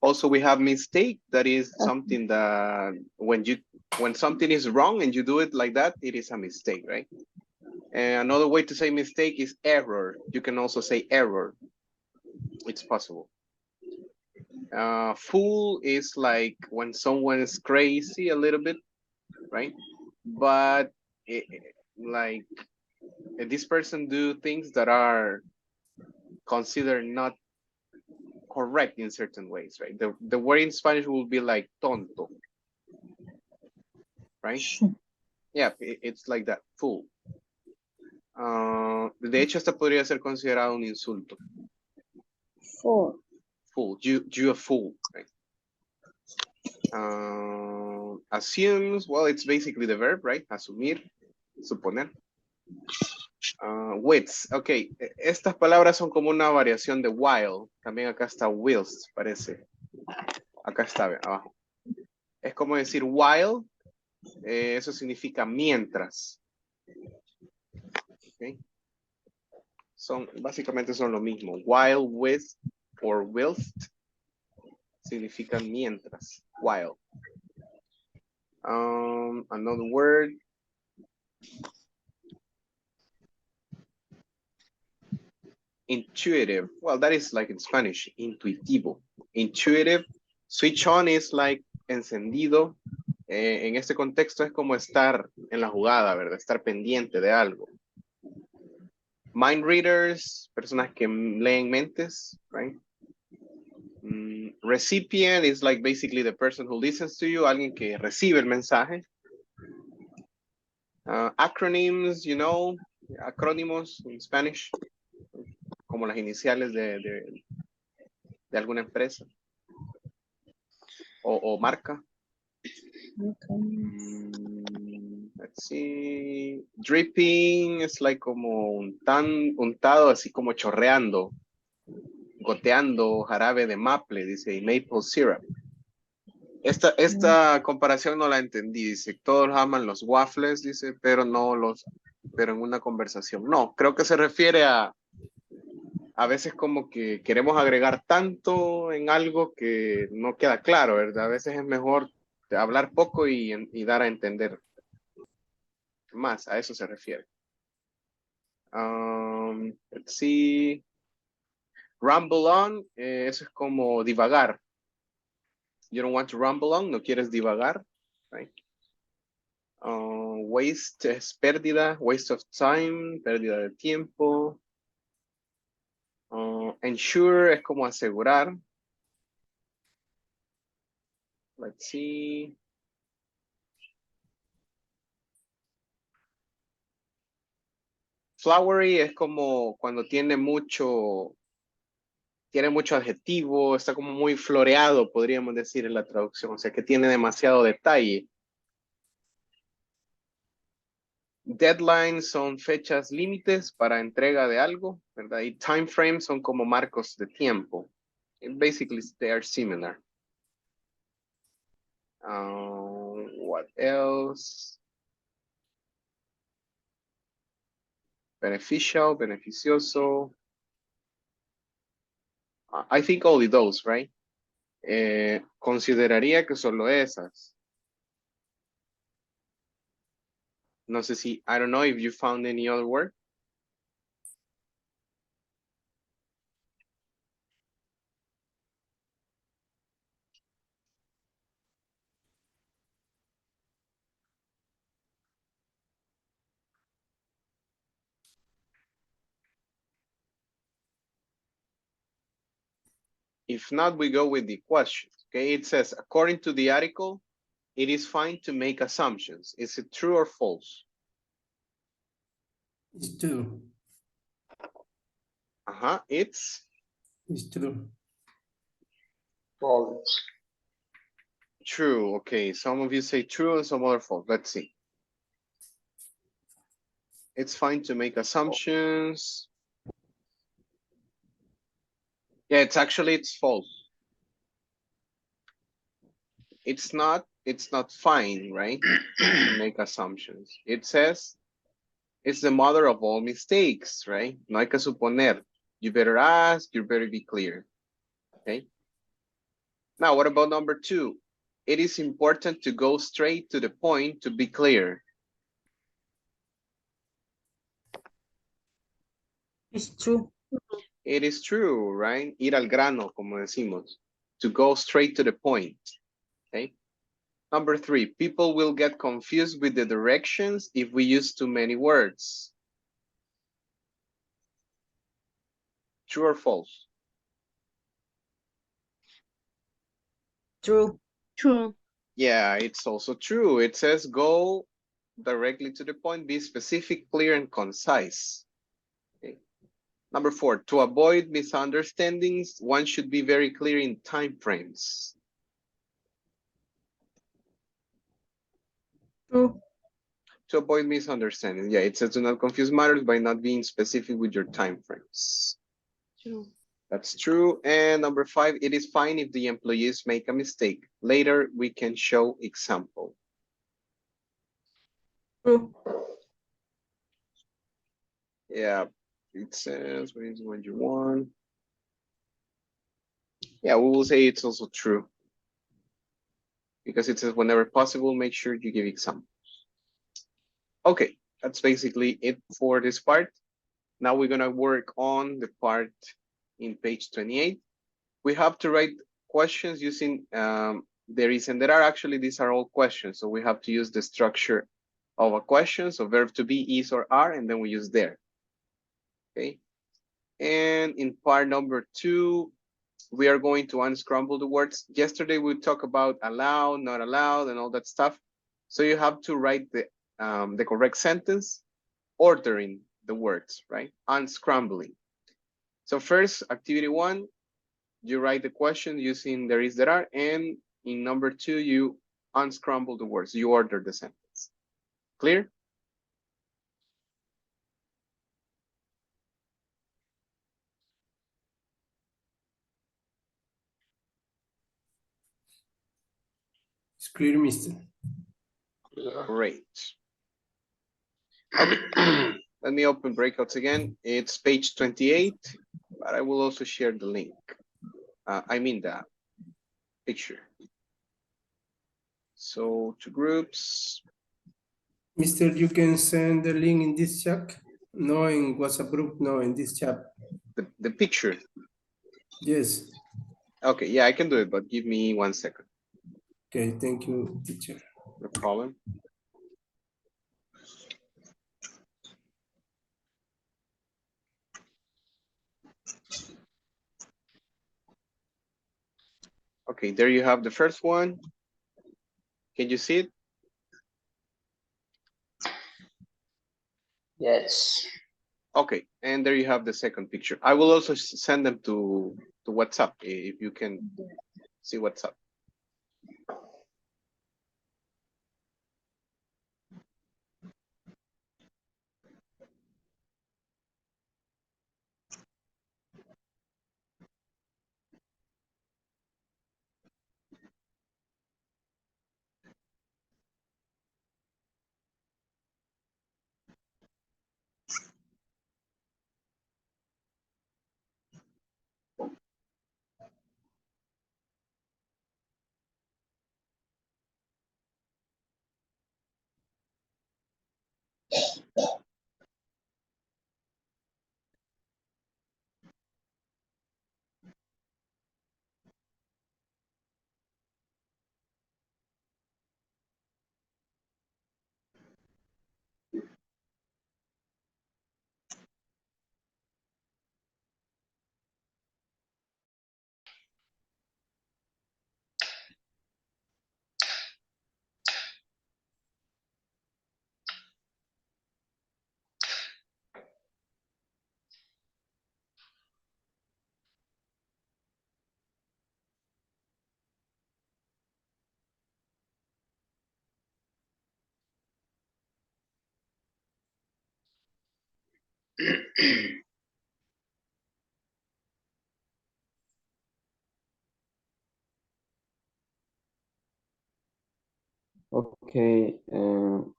A: Also we have mistake, that is something that when something is wrong and you do it like that, it is a mistake, right? And another way to say mistake is error. You can also say error. It's possible. Fool is like when someone is crazy a little bit, right? But like this person do things that are considered not correct in certain ways, right? The word in Spanish will be like tonto, right? Yeah, it's like that, fool. De hecho, hasta podría ser considerado un insulto.
I: Fool.
A: Fool, you a fool, right? Assumes, well, it's basically the verb, right? Asumir, suponer. Wits, ok. Estas palabras son como una variación de while. También acá está whilst, parece. Acá está, abajo. Es como decir while, eso significa mientras. Okay. Básicamente son lo mismo. While, with, or whilst significan mientras. While. Another word. Intuitive. Well, that is like in Spanish, intuitivo. Intuitive. Switch on is like encendido. En este contexto es como estar en la jugada, ¿verdad? Estar pendiente de algo. Mind readers, personas que leen mentes, right? Recipient is like basically the person who listens to you, alguien que recibe el mensaje. Acronyms, you know, acrónimos in Spanish, como las iniciales de alguna empresa o marca. Let's Let's see. Dripping es like como untado, así como chorreando, goteando jarabe de maple, dice, y maple syrup. Esta comparación no la entendí, dice, todos aman los waffles, dice, pero en una conversación. No, creo que se refiere a veces como que queremos agregar tanto en algo que no queda claro, ¿verdad? A veces es mejor hablar poco y dar a entender más, a eso se refiere. Let's see. Rumble on, eso es como divagar. You don't want to rumble on, no quieres divagar, right? Waste es pérdida, waste of time, pérdida de tiempo. Ensure es como asegurar. Let's see. Flowery es como cuando tiene mucho adjetivo, está como muy floreado, podríamos decir en la traducción, o sea que tiene demasiado detalle. Deadlines son fechas límites para entrega de algo, ¿verdad? Y time frames son como marcos de tiempo. Basically, they are similar. What else? Beneficial, beneficioso. I think only those, right? Consideraría que solo esas. No sé si, I don't know if you found any other word. If not, we go with the question. Okay, it says, according to the article, it is fine to make assumptions. Is it true or false?
G: It's true.
A: It's
G: true.
E: False.
A: True. Okay, some of you say true and some other false. Let's see. It's fine to make assumptions. Yeah, it's false. It's not fine, right? To make assumptions. It says it's the mother of all mistakes, right? No hay que suponer. You better ask, you better be clear. Okay. Now, what about number 2? It is important to go straight to the point to be clear.
B: It's true.
A: It is true, right? Ir al grano, como decimos. To go straight to the point. Okay. Number 3, people will get confused with the directions if we use too many words. True or false?
B: True.
C: True.
A: Yeah, it's also true. It says go directly to the point, be specific, clear, and concise. Okay. Number 4, to avoid misunderstandings, one should be very clear in time frames.
B: True.
A: To avoid misunderstandings. Yeah, it says do not confuse matters by not being specific with your time frames.
C: True.
A: That's true. And number 5, it is fine if the employees make a mistake. Later, we can show example.
B: True.
A: Yeah, it says, what is what you want? Yeah, we will say it's also true. Because it says whenever possible, make sure you give examples. Okay, that's basically it for this part. Now we're gonna work on the part in page 28. We have to write questions using there is, and there are actually, these are all questions. So we have to use the structure of a question. So verb to be, is, or are, and then we use there. Okay. And in part number 2, we are going to unscramble the words. Yesterday we talked about allow, not allowed, and all that stuff. So you have to write the correct sentence, ordering the words, right? Unscrambling. So first, activity 1, you write the question using there is, there are, and in number 2, you unscramble the words, you order the sentence. Clear?
G: It's clear, mister.
A: Great. Okay. Let me open breakouts again. It's page 28, but I will also share the link. I mean the picture. So to groups.
G: Mister, you can send the link in this chat. No, in WhatsApp group, no, in this chat.
A: The picture.
G: Yes.
A: Okay, yeah, I can do it, but give me 1 second.
G: Okay, thank you, teacher.
A: No problem. Okay, there you have the first one. Can you see it?
E: Yes.
A: Okay, and there you have the second picture. I will also send them to WhatsApp if you can see WhatsApp.
D: Okay,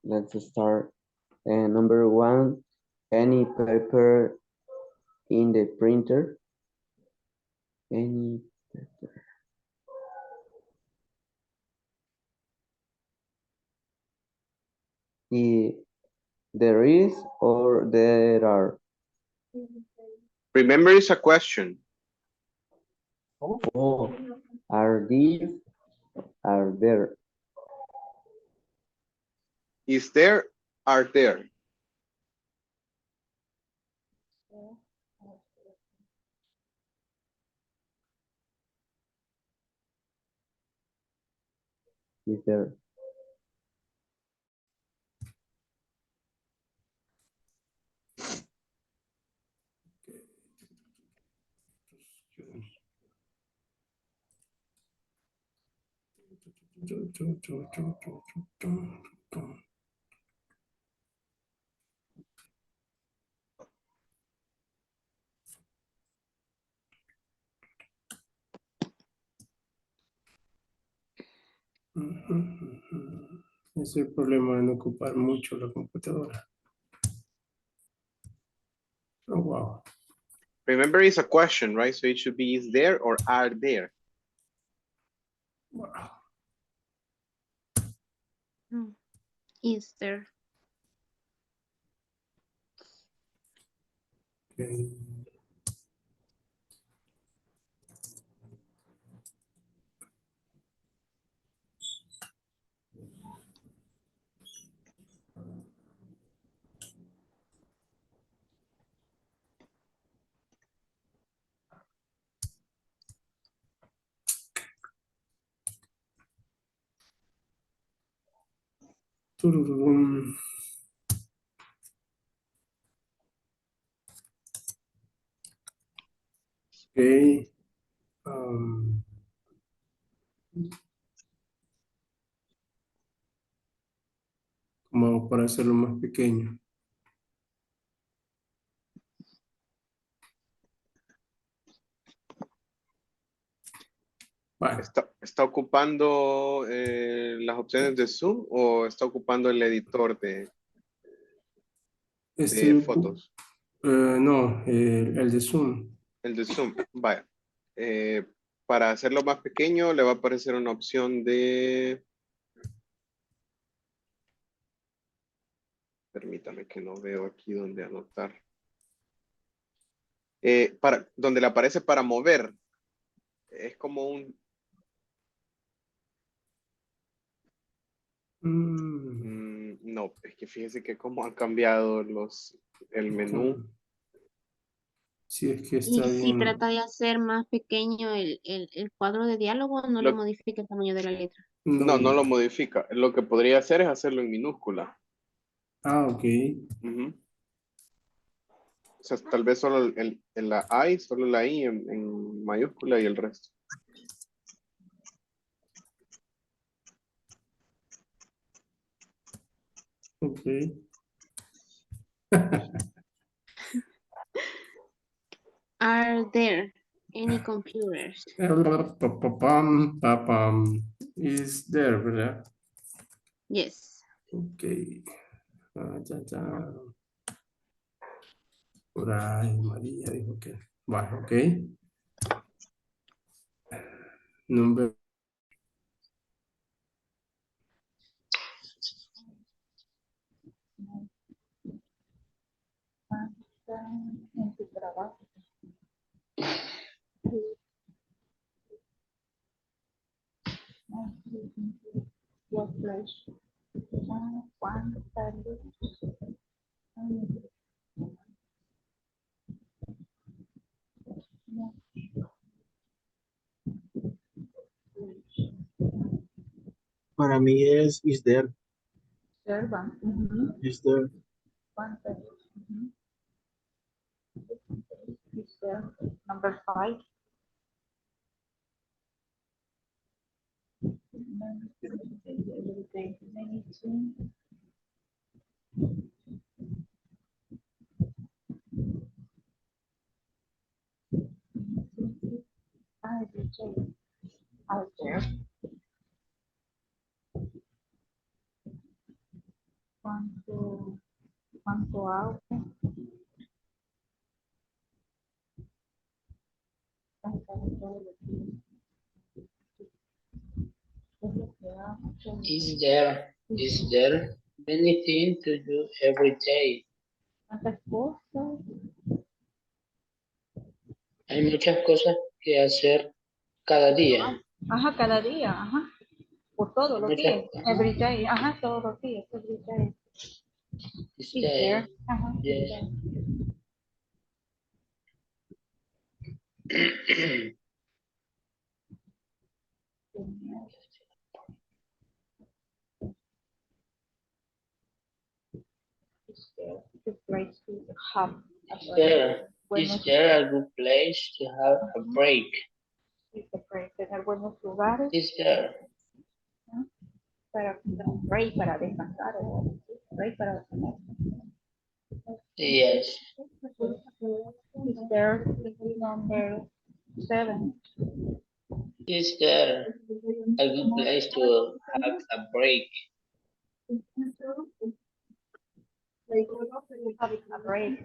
D: let's start. Number one, any paper in the printer? Any paper? There is or there are?
A: Remember, it's a question.
D: Oh, are these? Are there?
A: Is there? Are there?
D: Is there?
G: Ese es el problema de no ocupar mucho la computadora. Oh, wow.
A: Remember, it's a question, right? So it should be, is there or are there?
G: Wow.
C: Is there?
G: Okay. Tururum. Okay. Como o para hacerlo más pequeño? Bueno,
A: ¿Está ocupando las opciones de Zoom o está ocupando el editor de fotos?
G: No, el de Zoom.
A: El de Zoom, vaya. Para hacerlo más pequeño le va a aparecer una opción de... Permítame que no veo aquí donde anotar. Donde le aparece para mover. Es como un... no, es que fíjese que cómo han cambiado el menú.
G: Sí, es que
C: Y
G: está
C: si
G: bien.
C: trata de hacer más pequeño el cuadro de diálogo, no le modifique el tamaño de la letra.
A: No, no lo modifica. Lo que podría hacer es hacerlo en minúscula.
G: Ah, ok.
A: Ujú. O sea, tal vez solo la I, solo la I en mayúscula y el resto.
G: Ok.
C: Are there any computers?
G: Papam, papam. Is there, ¿verdad?
C: Yes.
G: Ok. Ya, ya. Por ahí, María dijo que. Bueno, ok. Number.
F: En tu trabajo. Workplace. Juan, Carlos.
J: Para mí es is there.
F: Serva.
J: Is there.
F: Juan, Carlos. Is there. Number 5. Out there. Cuánto agua.
E: Is there many things to do every day?
F: ¿Cuántas cosas?
E: Hay muchas cosas que hacer cada día.
F: Ajá, cada día, ajá. Por todos
E: Hay
F: los
E: muchas
F: días. Every day, ajá, todos los días, every day.
E: Is
F: Is
E: there?
F: there, ajá, is
E: Yes.
F: there. Is there a place to have a
E: Is
F: break?
E: there? Is there a good place to have a break?
F: Is a break, tener buenos lugares
E: Is there?
F: para break, para descansar, o break para comer.
E: Yes.
F: Is there number 7?
E: Is there a good place to have a break?
F: Having a break.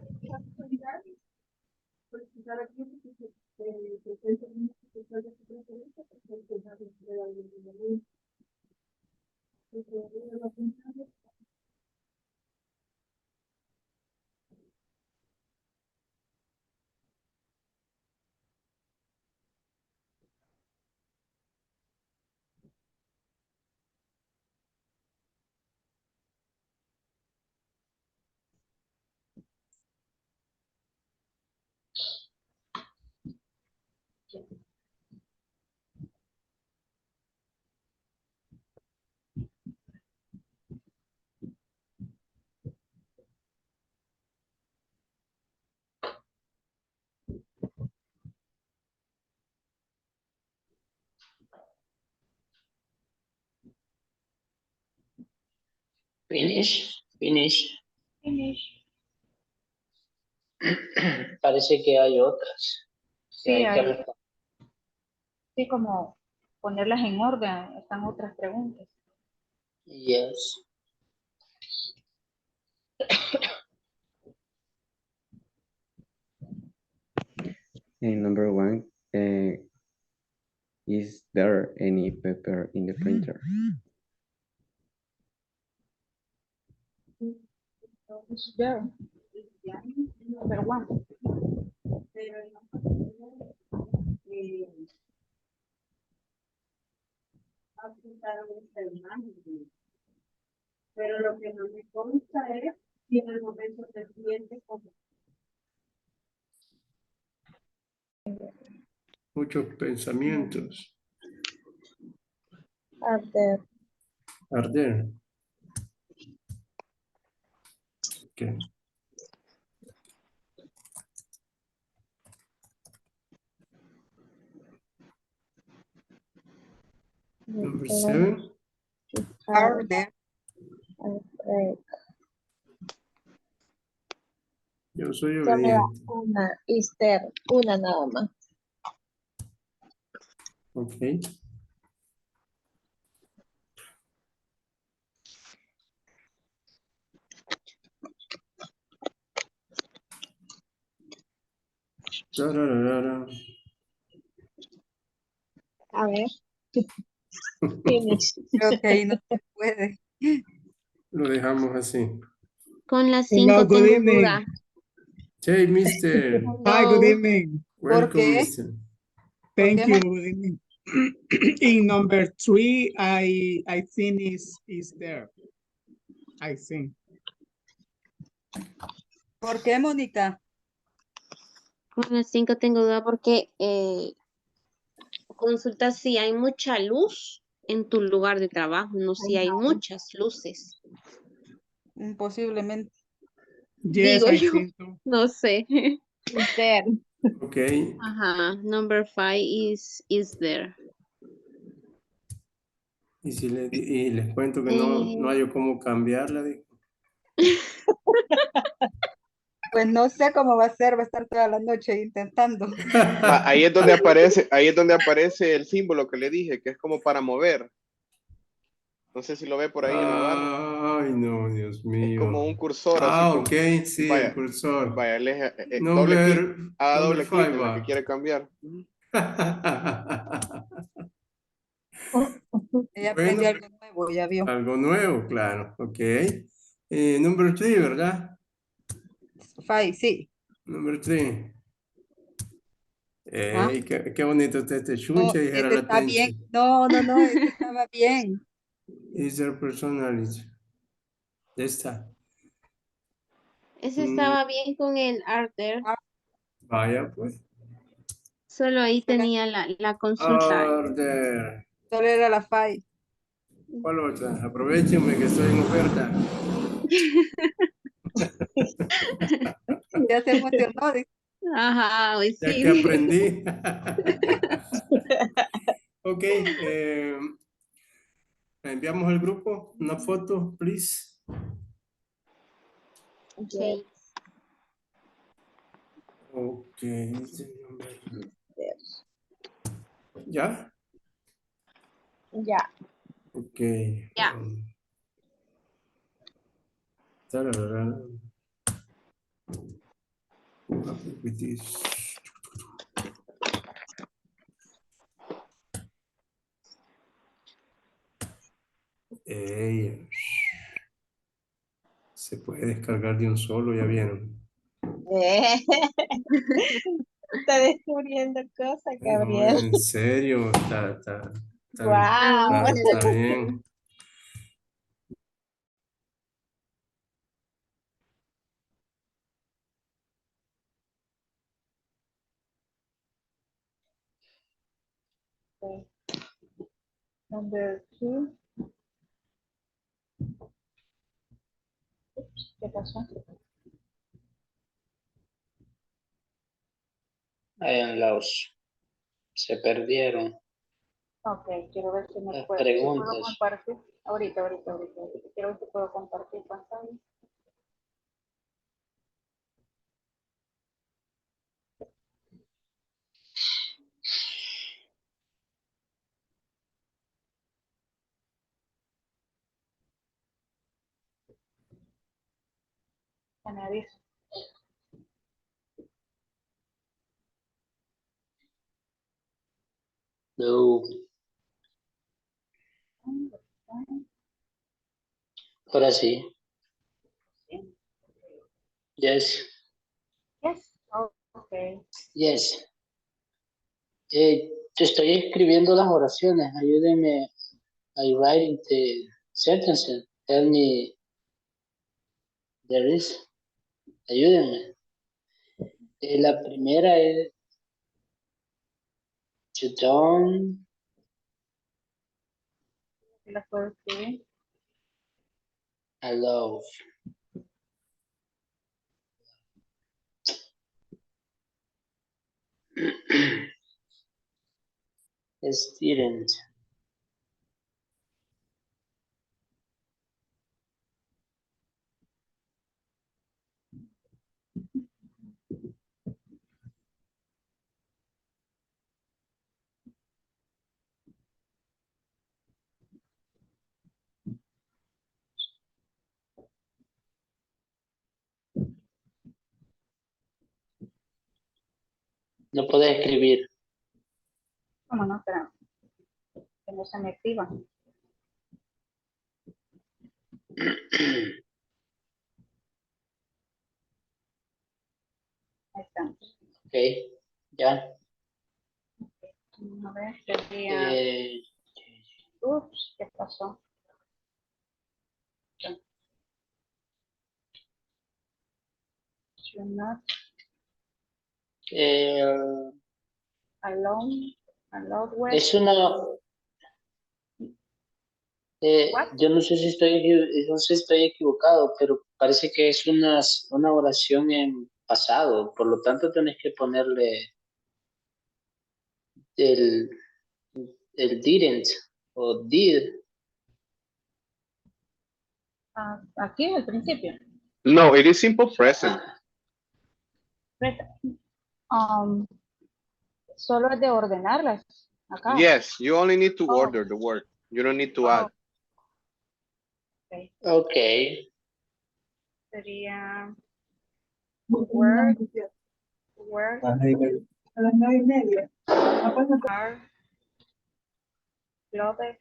E: Finish? Finish.
F: Finish.
E: Parece que hay otras que
F: Sí,
E: hay que
F: hay,
E: responder.
F: sí, como ponerlas en orden. Están otras preguntas.
E: Yes.
D: And number one, is there any paper in the printer?
F: It's there. Number one.
B: Pero lo que no me consta es si en el momento se siente como
G: Muchos pensamientos.
I: Arder.
G: Arder. Okay. Number 7.
B: arde.
I: Afraid.
G: Yo soy
I: Solo
G: obediente.
I: una, is there, una nada más.
G: Ok. Tararara.
I: A ver. Finish.
B: Creo que ahí no se puede.
G: Lo dejamos así.
C: Con las
J: Hello,
C: 5
J: good
C: tengo
J: evening.
C: duda.
G: Hey, mister.
J: Hi, good
C: Hello.
J: evening.
B: ¿Por
G: Welcome,
B: qué?
G: mister.
B: ¿Por
J: Thank
B: qué,
J: you. Good evening. In number 3, I think is there. I think.
B: ¿Por qué, Mónica?
C: Con las 5 tengo duda porque consulta si hay mucha luz en tu lugar de trabajo, no si hay muchas luces.
B: Posiblemente.
J: Yes,
C: Digo
J: I
C: yo,
J: think so.
C: no sé.
I: Is there.
G: Ok.
C: Ajá, number 5 is there.
G: Y, si y les cuento que no hay cómo cambiarla.
B: Pues no sé cómo va a ser, va a estar toda la noche intentando.
A: Ahí es donde aparece el símbolo que le dije, que es como para mover. No sé si lo ve por ahí en la barra.
G: Ay, no, Dios
A: Es como
G: mío.
A: un cursor, así
G: Ah,
A: como.
G: ok, sí, el
A: Vaya,
G: cursor.
A: vaya, doble clic,
G: Number,
A: haga
G: number
A: doble clic
G: 5
A: en la que
G: va.
A: quiere cambiar.
B: Ella
G: Bueno,
B: aprendió algo nuevo, ya vio.
G: algo nuevo, claro, ok. Number 3, ¿verdad?
B: Fai, sí.
G: Number 3.
B: Ah,
G: Qué bonito está este
B: no,
G: chunche, dijera
B: este
G: la
B: está bien.
G: Tenchi.
B: No, este estaba bien.
G: Is their personality. Ya está.
C: Ese estaba bien con el Arthur.
B: Ah,
G: Vaya, pues.
C: Solo ahí tenía la consulta.
G: Order.
B: solo era la Fai.
G: ¿Cuál otra? Aprovechenme que estoy en oferta.
B: Ya se emocionó. Dice.
C: Ajá, hoy
G: Ya que
C: sí.
G: aprendí. Ok. Enviamos al grupo una foto, please.
C: Ok.
G: Ok. ¿Ya?
I: Ya.
G: Ok.
C: Ya.
G: Tararara. Happy with this. Ey, se puede descargar de un solo, ya vieron.
I: Está descubriendo cosas,
G: No,
I: Gabriel.
G: en serio,
I: Wow.
G: está bien.
F: Number 2. ¿Qué pasó?
E: Se perdieron
F: Ok, quiero ver si me
E: las
F: puedo, si puedo
E: preguntas.
F: compartir. Ahorita. Quiero ver si puedo compartir pantalla. Añadir.
E: No. Ahora sí. Yes.
F: Yes. Okay.
E: Yes. Te estoy escribiendo las oraciones. Ayúdenme. I write the sentences. Tell me there is. Ayúdenme. La primera es you don't
F: La puedo escribir.
E: allow. Student. No puedes escribir.
F: ¿Cómo no? Espera. Que no se me activa. Ahí está.
E: Ok, ya.
F: A ver, sería. Ups, ¿qué pasó? You're not alone. Alone with.
E: Es una. Yo no sé si estoy equivocado, pero parece que es una oración en pasado. Por lo tanto, tenés que ponerle el didn't o did.
F: Aquí al principio.
A: No, it is simple present.
F: Solo es de ordenarlas. Acá.
A: Yes, you only need to order the word. You don't need to add.
F: Okay.
E: Ok.
F: Sería where
J: A las 9:30.
F: are clothes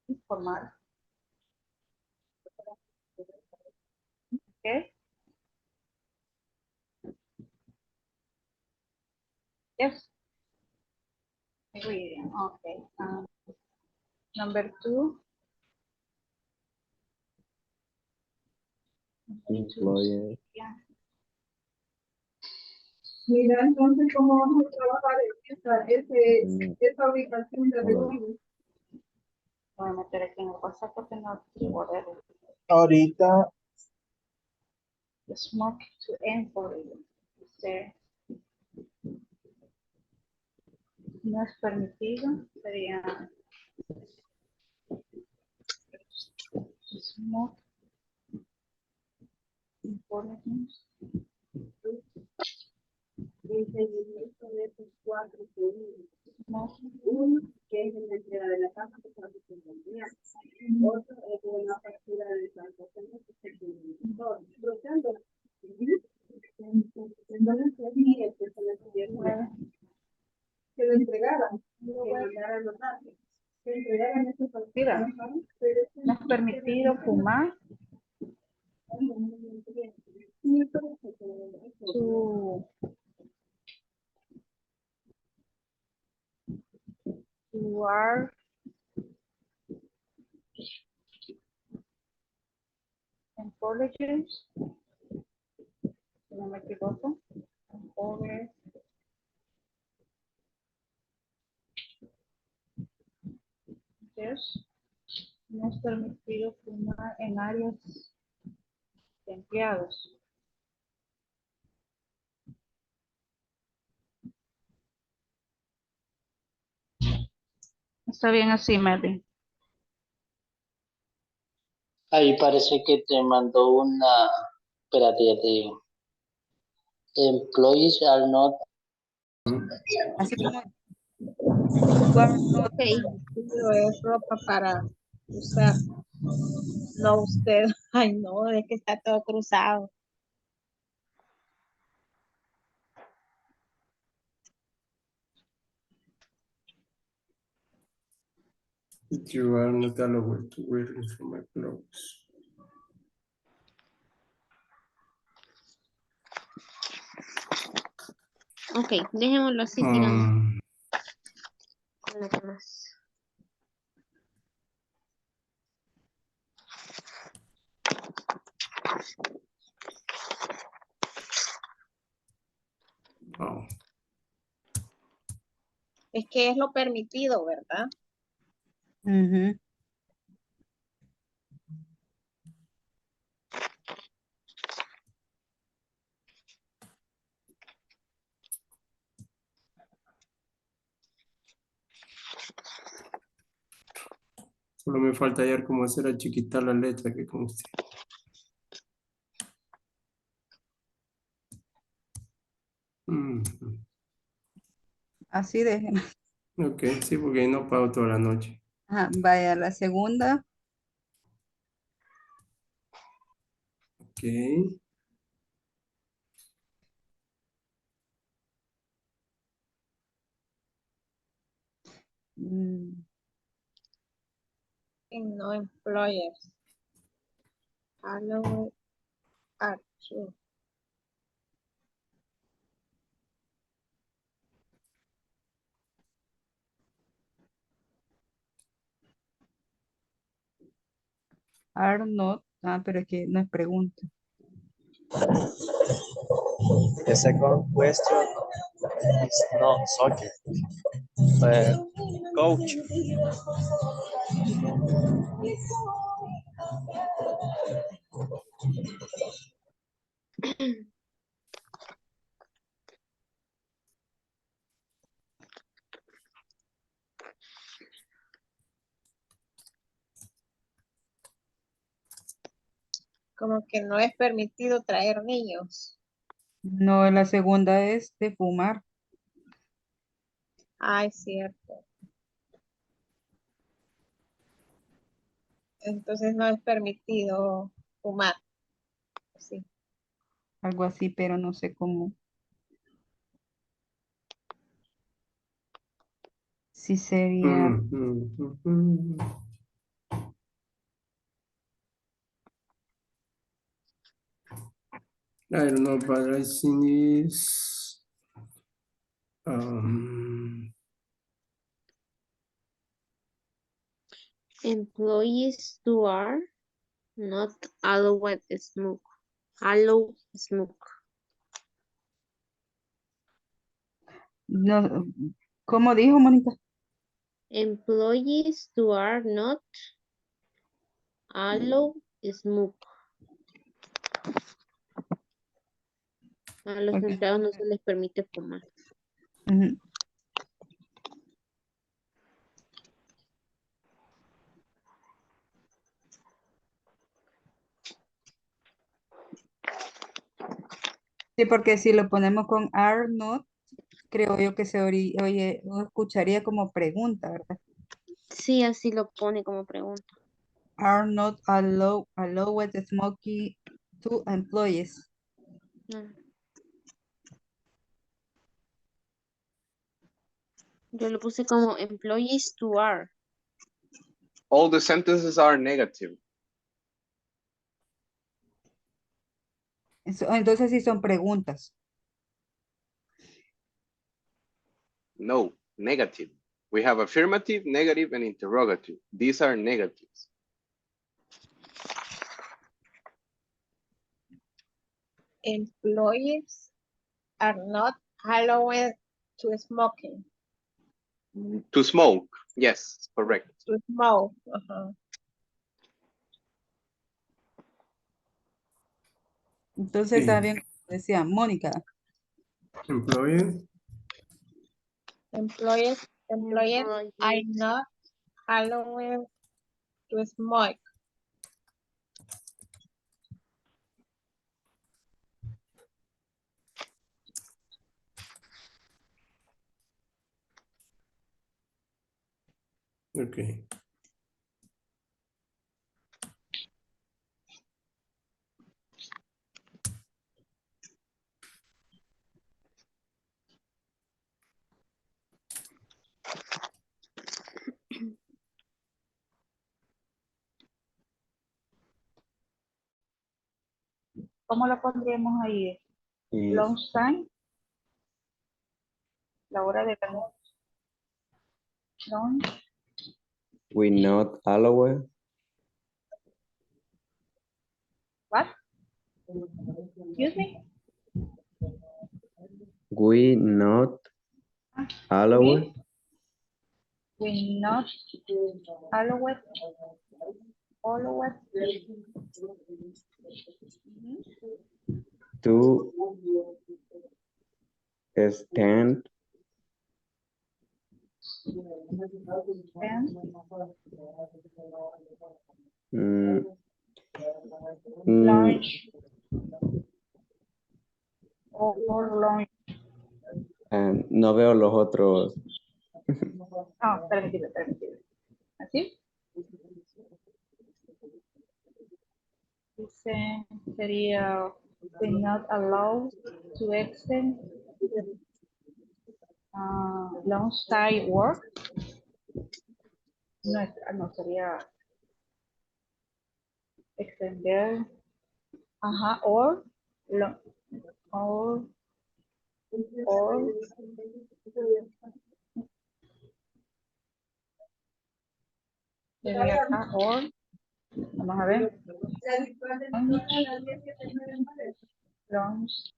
F: informal. Okay. Yes. Reading. Okay. Number 2.
D: Employer.
F: Yeah.
J: Mira, entonces, ¿cómo vamos a trabajar esta ubicación de recibo?
F: Voy a meter aquí en el WhatsApp porque no escribo de
J: Ahorita.
F: smoke to enter. Dice, no es permitido. Sería smoke. Informations.
J: El seguimiento de esos 4 uno, que es en la entrega de la casa que se hace con el día. Otro es una factura de transacción que se tiene. Entonces, que lo entregaran, que mandaran los datos, que entregaran esa factura.
F: No es permitido fumar. To are apologies. Si no me equivoco. Yes. No es permitido fumar en áreas de empleados. Está bien así, Melvin.
E: Ahí parece que te mandó una. Espérate, ya te digo. Employees are not.
B: Así como You are not
C: Okay.
I: Vestido es ropa para usar. No usted. Ay, no, es que está todo cruzado.
G: You are not allowed to wear informal clothes.
C: Ok, dejémoslo así, sigamos con lo demás.
G: Oh,
I: Es que es lo permitido, ¿verdad?
B: Ujú.
G: solo me falta hallar cómo hacer a chiquitar la letra que conste.
B: Así de.
G: Ok, sí, porque ahí no pago toda la noche.
B: Ajá, vaya, la segunda.
G: Ok.
I: En no employers. Allowed are true.
B: Are not. Ah, pero es que no es pregunta.
H: The second question is not soccer, but coach.
I: Como que no es permitido traer niños.
B: No, la segunda es de fumar.
I: Ay, cierto. Entonces no es permitido fumar. Sí.
B: Algo así, pero no sé cómo. Sí sería.
G: I don't know, but I think is
C: Employees who are not allowed smoke. Allow smoke.
B: No, ¿cómo dijo, Mónica?
C: Employees who are not allowed smoke. A los
B: Ok.
C: empleados no se les permite fumar.
B: Ujú. Sí, porque si lo ponemos con are not, creo yo que oye, o escucharía como pregunta, ¿verdad?
C: Sí, así lo pone como pregunta.
B: Are not allowed smoking to employees.
C: Yo lo puse como employees to are.
A: All the sentences are negative.
B: Entonces sí son preguntas.
A: No, negative. We have affirmative, negative, and interrogative. These are negatives.
I: Employees are not allowed to smoking.
A: To smoke, yes, correct.
I: To smoke. Ajá.
B: Entonces está bien, decía Mónica.
G: employee.
I: Employees are not allowed to smoke.
G: Okay.
F: ¿Cómo lo pondríamos ahí?
D: Is
F: Lunch time, la hora de lunch.
D: we not allow it?
F: What? Excuse me?
D: We not allow it?
F: We not allow it. Allow it.
D: To stand
F: And
D: mm, mm,
F: lunch or lunch.
D: no veo los otros.
F: Ah, permíteme. ¿Así? Dice, sería, we not allowed to extend lunch time work. No, sería extender, ajá, lo- or, or, sería acá, or, vamos a ver, lunch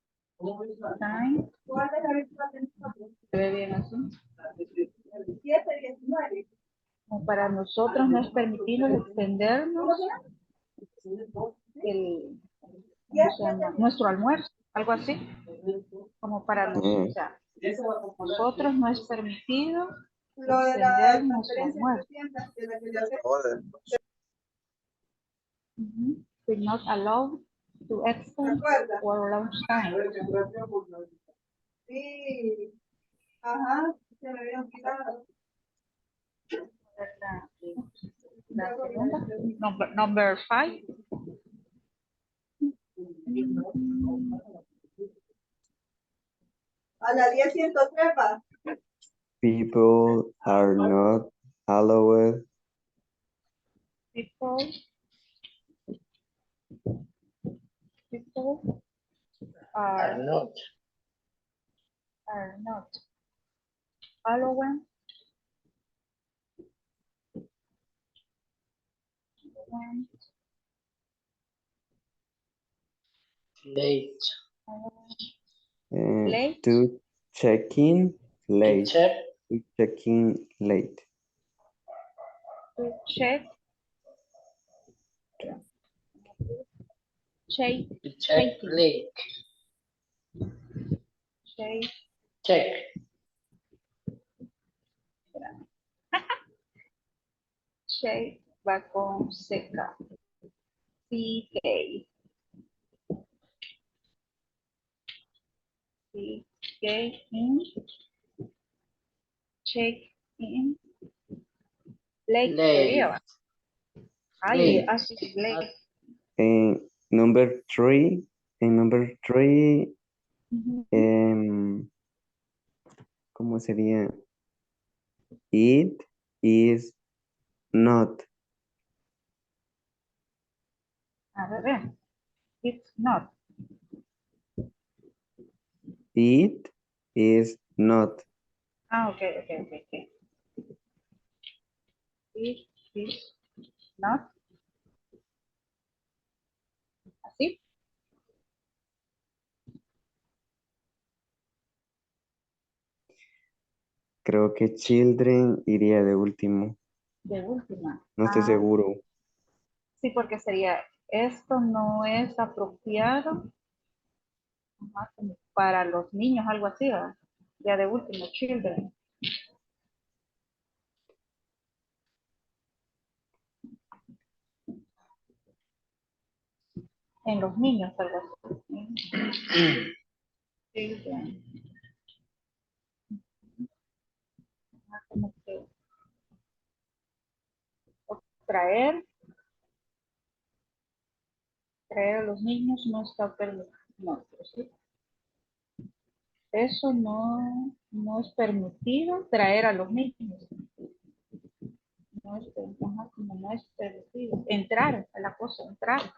F: time, se ve bien así. Como para nosotros no es permitido extendernos el, ¿cómo se llama? Nuestro almuerzo, algo así, como para nosotros, o sea, nosotros no es permitido extender nuestro almuerzo. Ujú. We're not allowed to extend our lunch time. La segunda, number 5.
D: People are not allowed
F: People
E: Are not.
F: are not allowed
E: Late.
F: late
D: to check in late.
E: Check.
D: To check in late.
F: to check
E: Check
F: checking,
E: late.
F: check,
E: Check.
F: check va con seca, CK, in, check in, late sería,
E: Late.
F: ay,
E: Late.
F: así, late.
D: And number three,
F: Ujú.
D: ¿cómo sería? It is not.
F: A ver, it's not,
D: It is not.
F: ok. It is not, así,
D: Creo que children iría de último.
F: de última.
D: No estoy seguro.
F: Sí, porque sería, esto no es apropiado ajá, como para los niños, algo así, ¿verdad? Ya de último, children. En los niños, algo así. Children. Como que traer a los niños no está permitido. No, ¿sí? Eso no es permitido, traer a los niños. No es, ajá, como no es permitido. Entrar a la cosa, entrar.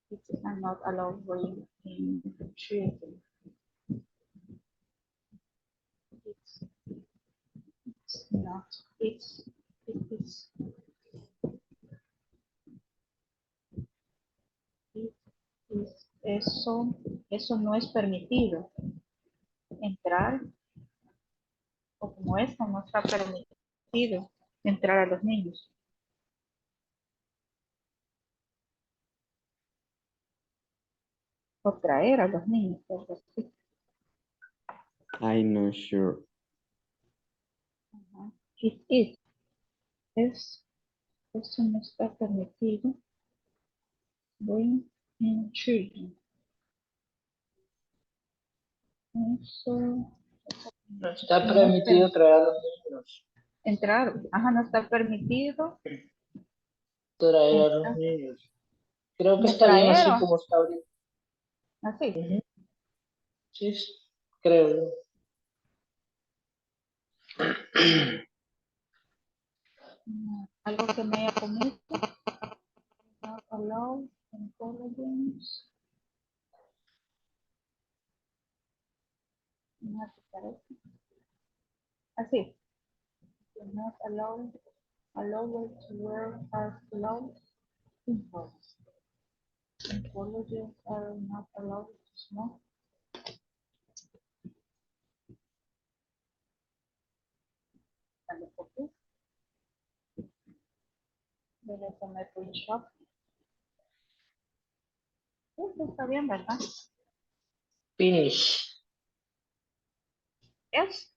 F: It's not allowed in children. It's not. It is. Eso no es permitido. Entrar, o como esto no está permitido, entrar a los niños. O traer a los niños. Algo así.
D: I'm not sure.
F: It is. Eso no está permitido. Bring in children. Eso.
E: No está permitido traer a los niños.
F: Entrar, ajá, no está permitido.
E: Traer a los niños. Creo que
F: ¿Me
E: está bien así
F: traer?
E: como está ahorita.
F: Así.
E: Sí, creo yo.
F: Algo que me haya comido. Not allowed intelligence. No te parece. Así. Not allowed to wear as clothes. Impulse. Intelligence are not allowed to smoke. Debe comer un shop. Eso está bien, ¿verdad?
E: Finish.
F: Yes.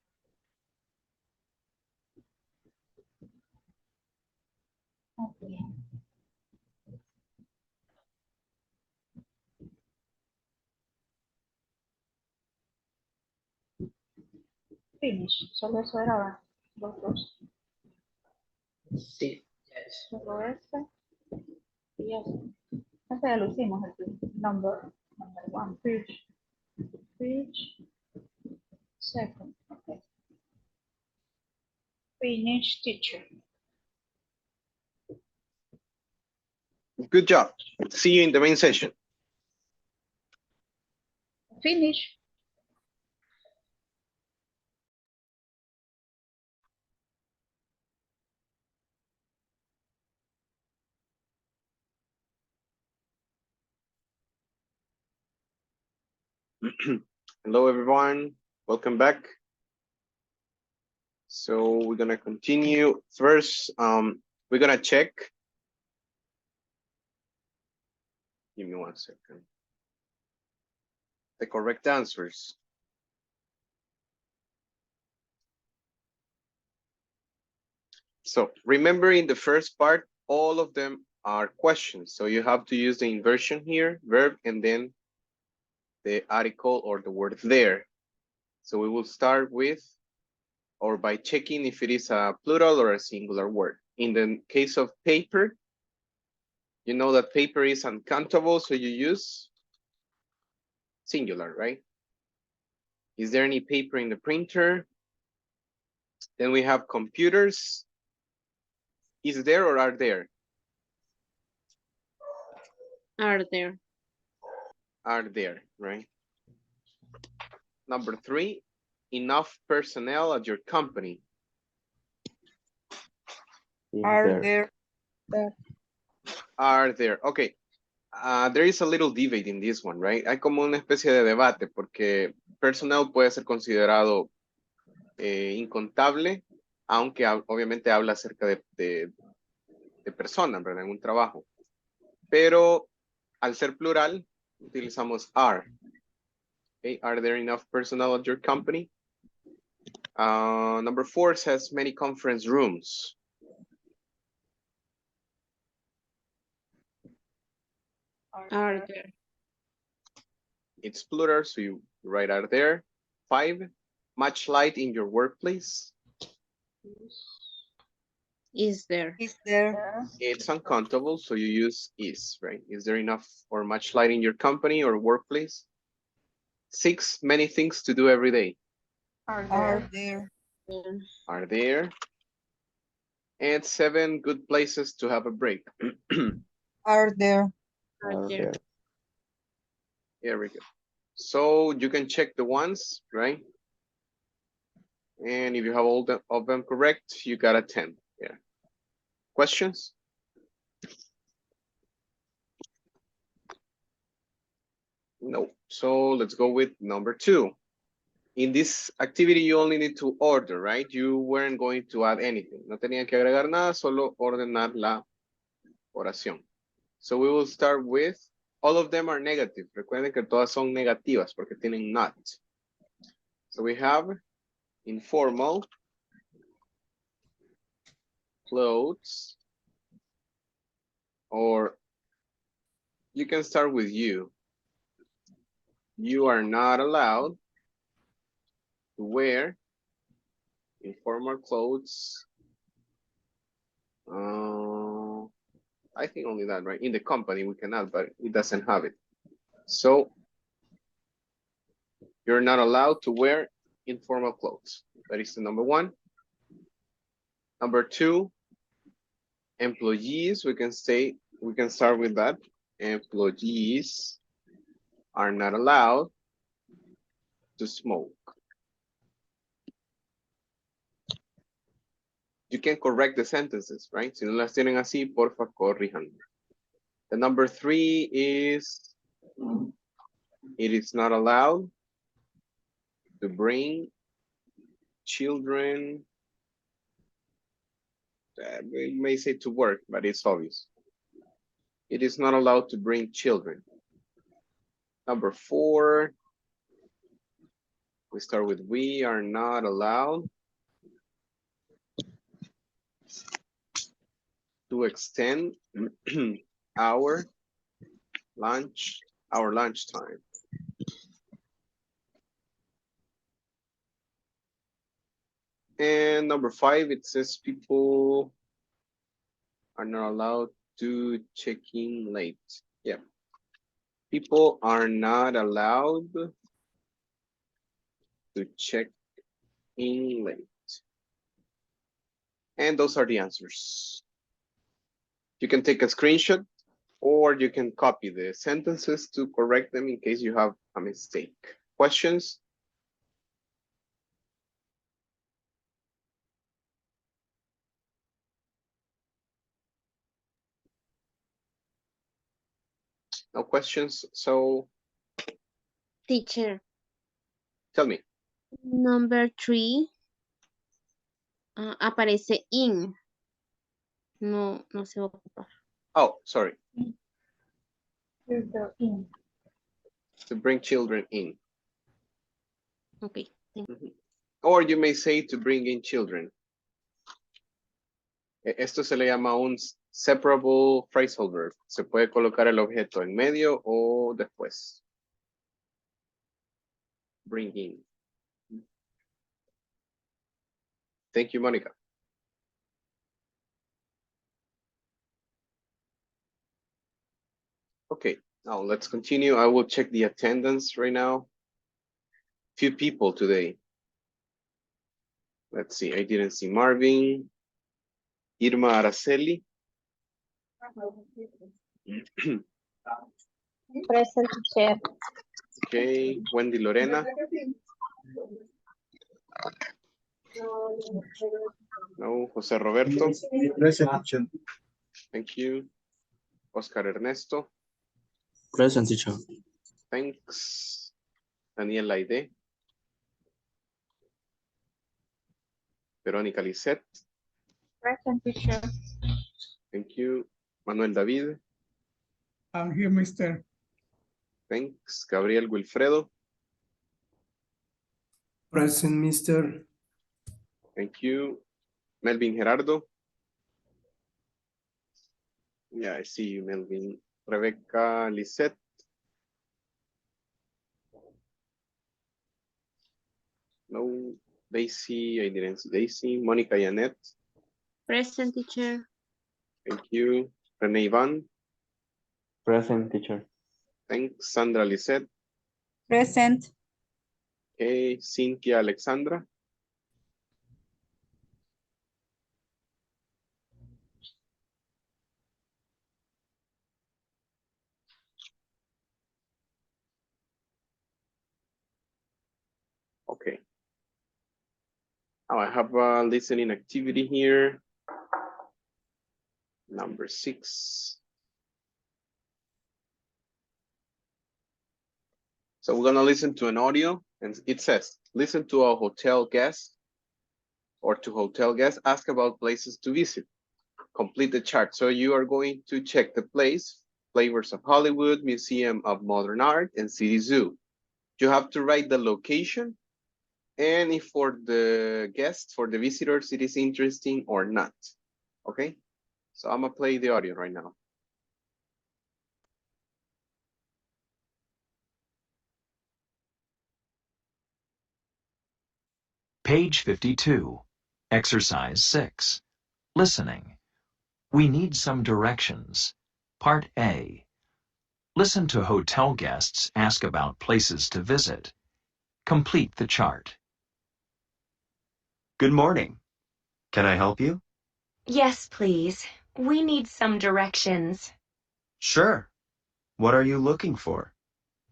F: Okay. Finish. Solo eso era los dos.
E: Sí. Yes.
F: Solo este y este. Este ya lo hicimos, el number one. Finish. Second. Okay. Finish teacher.
A: Good job. See you in the main session.
F: Finish.
A: Hello, everyone. Welcome back. So we're gonna continue. First, we're gonna check. Give me 1 second. The correct answers. So remember, in the first part, all of them are questions. So you have to use the inversion here, verb, and then the article or the word there. So we will start with, or by checking if it is a plural or a singular word. In the case of paper, you know that paper is uncountable, so you use singular, right? Is there any paper in the printer? Then we have computers. Is there or are there?
C: Are there?
A: Are there, right? Number 3, enough personnel at your company.
B: Are there?
A: Are there? Okay. There is a little debate in this one, right? Hay como una especie de debate porque personnel puede ser considerado incontable, aunque obviamente habla acerca de personas, ¿verdad? En un trabajo. Pero al ser plural, utilizamos are. Okay. Are there enough personnel at your company? Number 4 says many conference rooms.
C: Are there?
A: It's plural, so you write are there. 5, much light in your workplace.
C: Is there?
B: Is there?
A: It's uncountable, so you use is, right? Is there enough or much light in your company or workplace? 6, many things to do every day.
F: Are
B: Are
F: there?
B: there?
A: Are there? And 7, good places to have a break.
B: Are there?
D: Are
C: there?
D: there?
A: Here we go. So you can check the ones, right? And if you have all of them correct, you got a 10. Yeah. Questions? No. So let's go with number 2. In this activity, you only need to order, right? You weren't going to add anything. No tenían que agregar nada, solo ordenar la oración. So we will start with, all of them are negative. Recuerden que todas son negativas porque tienen not. So we have informal, clothes, or you can start with you. You are not allowed to wear informal clothes. I think only that, right? In the company we cannot, but it doesn't have it. So you're not allowed to wear informal clothes. That is the number 1. Number 2, employees, we can start with that. Employees are not allowed to smoke. You can correct the sentences, right? Si no las tienen así, porfa, corrijan. The number 3 is, it is not allowed to bring children, we may say to work, but it's obvious. It is not allowed to bring children. Number 4, we start with, we are not allowed to extend our lunch time. And number 5, it says people are not allowed to check in late. Yeah. People are not allowed to check in late. And those are the answers. You can take a screenshot or you can copy the sentences to correct them in case you have a mistake. Questions? No questions, so
C: Teacher,
A: tell me.
C: number 3 aparece in. No, no se va a ocupar.
A: Oh, sorry.
F: Filter in.
A: To bring children in.
C: Okay. Thank you.
A: Or you may say to bring in children. Esto se le llama un separable phrasal verb. Se puede colocar el objeto en medio o después. Bring in. Thank you, Monica. Okay, now let's continue. I will check the attendance right now. Few people today. Let's see, I didn't see Marvin. Irma Araceli.
I: Present chair.
A: Okay, Wendy Lorena. No, José Roberto.
J: Present, teacher.
A: Thank you. Oscar Ernesto.
H: Present, teacher.
A: Thanks. Daniel Laide. Verónica Lisset.
F: Present, teacher.
A: Thank you. Manuel David.
K: I'm here, mister.
A: Thanks. Gabriel Wilfredo.
G: Present, mister.
A: Thank you. Melvin Gerardo. Yeah, I see you, Melvin. Rebecca Lisset. No. Daisy, I didn't see Daisy. Monica Yanet.
C: Present, teacher.
A: Thank you. Rene Ivan.
D: Present, teacher.
A: Thanks. Sandra Lisette.
B: Present.
A: Okay. Cynthia Alexandra. Okay. Now I have a listening activity here. Number 6. So we're gonna listen to an audio, and it says, listen to a hotel guest or to hotel guests, ask about places to visit. Complete the chart. So you are going to check the place, Flavors of Hollywood, Museum of Modern Art, and City Zoo. You have to write the location and if for the guests, for the visitors, it is interesting or not. Okay? So I'm gonna play the audio right now.
L: Page 52, Exercise 6, Listening. We need some directions. Part A. Listen to hotel guests ask about places to visit. Complete the chart.
M: Good morning. Can I help you?
N: Yes, please. We need some directions.
M: Sure. What are you looking for?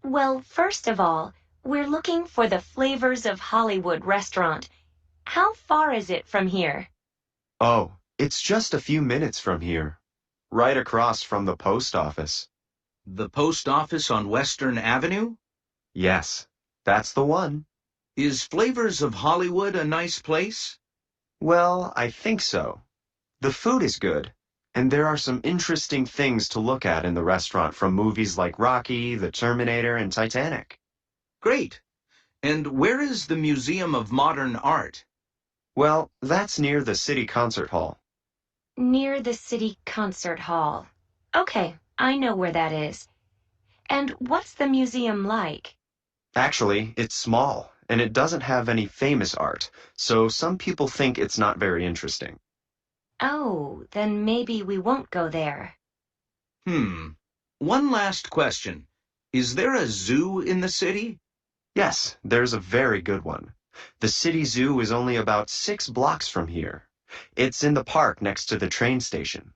N: Well, first of all, we're looking for the Flavors of Hollywood restaurant. How far is it from here?
M: Oh, it's just a few minutes from here. Right across from the post office.
O: The post office on Western Avenue?
M: Yes, that's the one.
O: Is Flavors of Hollywood a nice place?
M: Well, I think so. The food is good, and there are some interesting things to look at in the restaurant from movies like Rocky, The Terminator, and Titanic.
O: Great. And where is the Museum of Modern Art?
M: Well, that's near the City Concert Hall.
N: Near the City Concert Hall. Okay, I know where that is. And what's the museum like?
M: Actually, it's small, and it doesn't have any famous art, so some people think it's not very interesting.
N: Oh, then maybe we won't go there.
O: One last question. Is there a zoo in the city?
M: Yes, there's a very good one. The city zoo is only about 6 blocks from here. It's in the park next to the train station.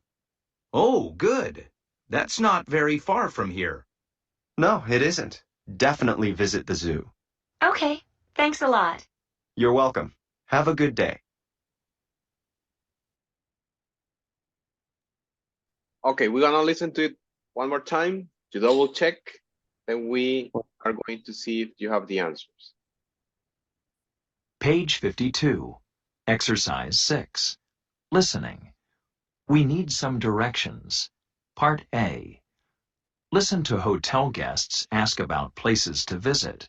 O: Oh, good. That's not very far from here.
M: No, it isn't. Definitely visit the zoo.
N: Okay, thanks a lot.
M: You're welcome. Have a good day.
A: Okay, we're gonna listen to it one more time to double check. Then we are going to see if you have the answers.
L: Page 52, Exercise 6, Listening. We need some directions. Part A. Listen to hotel guests ask about places to visit.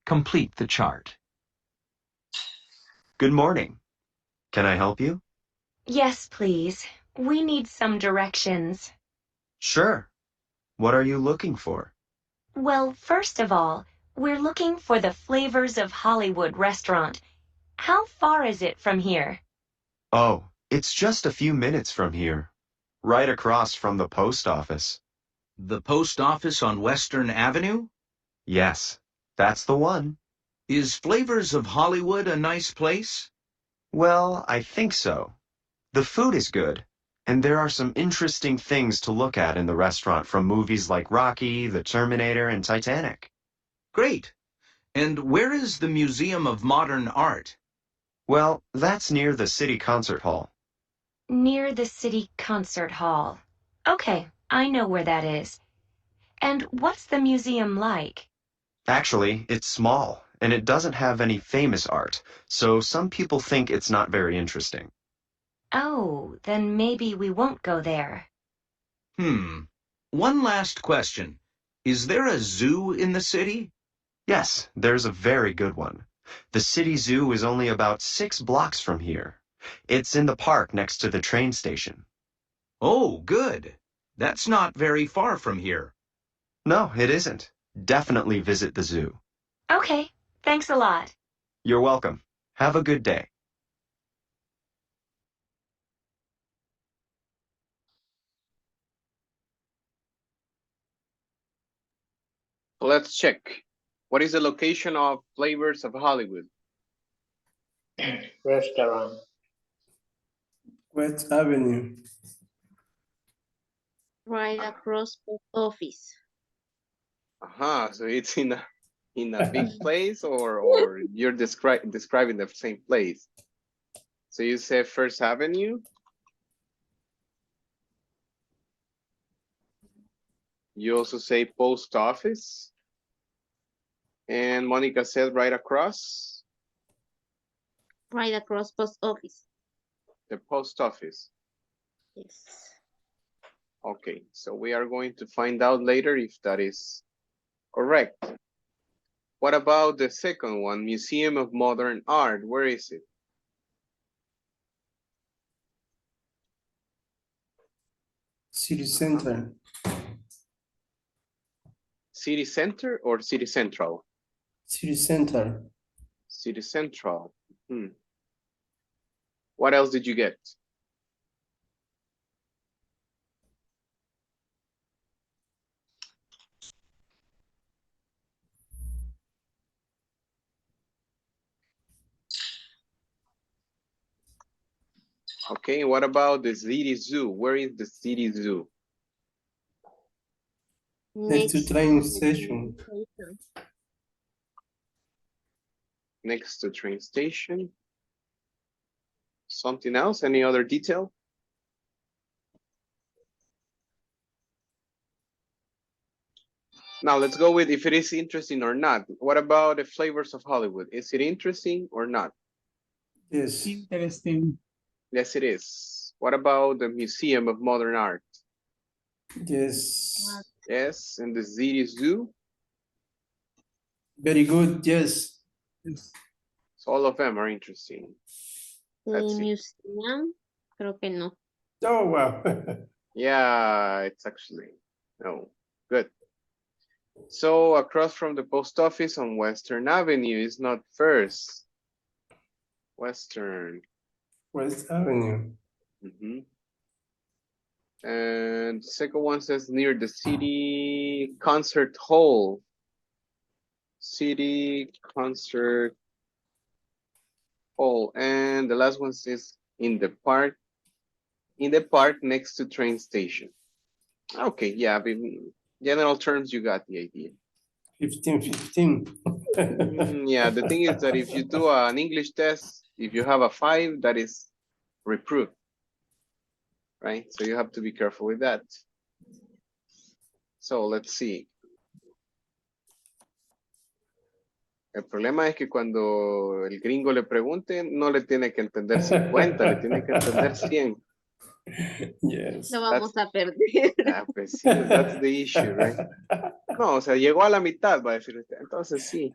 L: Complete the chart.
M: Good morning. Can I help you?
N: Yes, please. We need some directions.
M: Sure. What are you looking for?
N: Well, first of all, we're looking for the Flavors of Hollywood restaurant. How far is it from here?
M: Oh, it's just a few minutes from here. Right across from the post office.
O: The post office on Western Avenue?
M: Yes, that's the one.
O: Is Flavors of Hollywood a nice place?
M: Well, I think so. The food is good, and there are some interesting things to look at in the restaurant from movies like Rocky, The Terminator, and Titanic.
O: Great. And where is the Museum of Modern Art?
M: Well, that's near the City Concert Hall.
N: Near the City Concert Hall. Okay, I know where that is. And what's the museum like?
M: Actually, it's small, and it doesn't have any famous art, so some people think it's not very interesting.
N: Oh, then maybe we won't go there.
O: One last question. Is there a zoo in the city?
M: Yes, there's a very good one. The city zoo is only about 6 blocks from here. It's in the park next to the train station.
O: Oh, good. That's not very far from here.
M: No, it isn't. Definitely visit the zoo.
N: Okay, thanks a lot.
M: You're welcome. Have a good day.
A: So let's check. What is the location of Flavors of Hollywood?
E: Restaurant.
G: West Avenue.
C: Right across post office.
A: So it's in a big place, or you're describing the same place. So you say First Avenue. You also say post office. And Monica said right across.
C: Right across post office.
A: The post office.
C: Yes.
A: Okay, so we are going to find out later if that is correct. What about the second one, Museum of Modern Art? Where is it?
G: City Center.
A: City Center or City Central?
G: City Center.
A: City Central. What else did you get? Okay, what about the city zoo? Where is the city zoo?
G: Next to train station.
A: Next to train station. Something else? Any other detail? Now let's go with if it is interesting or not. What about the Flavors of Hollywood? Is it interesting or not?
G: Yes.
K: Interesting.
A: Yes, it is. What about the Museum of Modern Art?
G: Yes.
A: Yes, and the city zoo?
G: Very good, yes.
A: So all of them are interesting. Let's see.
C: Museum, creo que no.
G: Oh, wow.
A: Yeah, it's actually, no, good. So across from the post office on Western Avenue is not First. Western.
G: West Avenue.
A: And the second one says near the city concert hall. City concert hall. And the last one says in the park next to train station. Okay, yeah, in general terms, you got the idea.
G: 15-15.
A: Yeah, the thing is that if you do an English test, if you have a 5, that is reproved, right? So you have to be careful with that. So let's see. El problema es que cuando el gringo le pregunte, no le tiene que entender 50, le tiene que entender 100.
G: Yes.
C: Lo vamos a perder.
A: Pues sí, that's the issue, right? No, o sea, llegó a la mitad, va a decir usted. Entonces sí.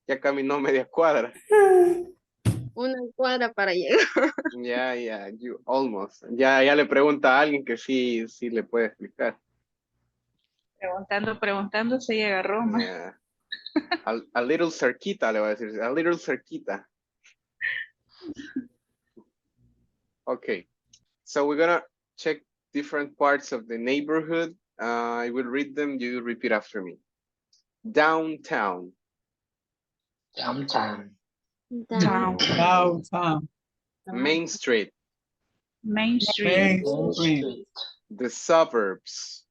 A: Ya caminó media cuadra.
C: Una cuadra para llegar.
A: Ya, you almost. Ya le pregunta a alguien que sí le puede explicar.
F: Preguntando, se llega a Roma.
A: Yeah. A little cerquita, le voy a decir. A little cerquita. Okay. So we're gonna check different parts of the neighborhood. I will read them. You repeat after me. Downtown.
E: Downtown.
K: Downtown.
A: Main Street.
F: Main Street.
K: Main Street.
A: The suburbs.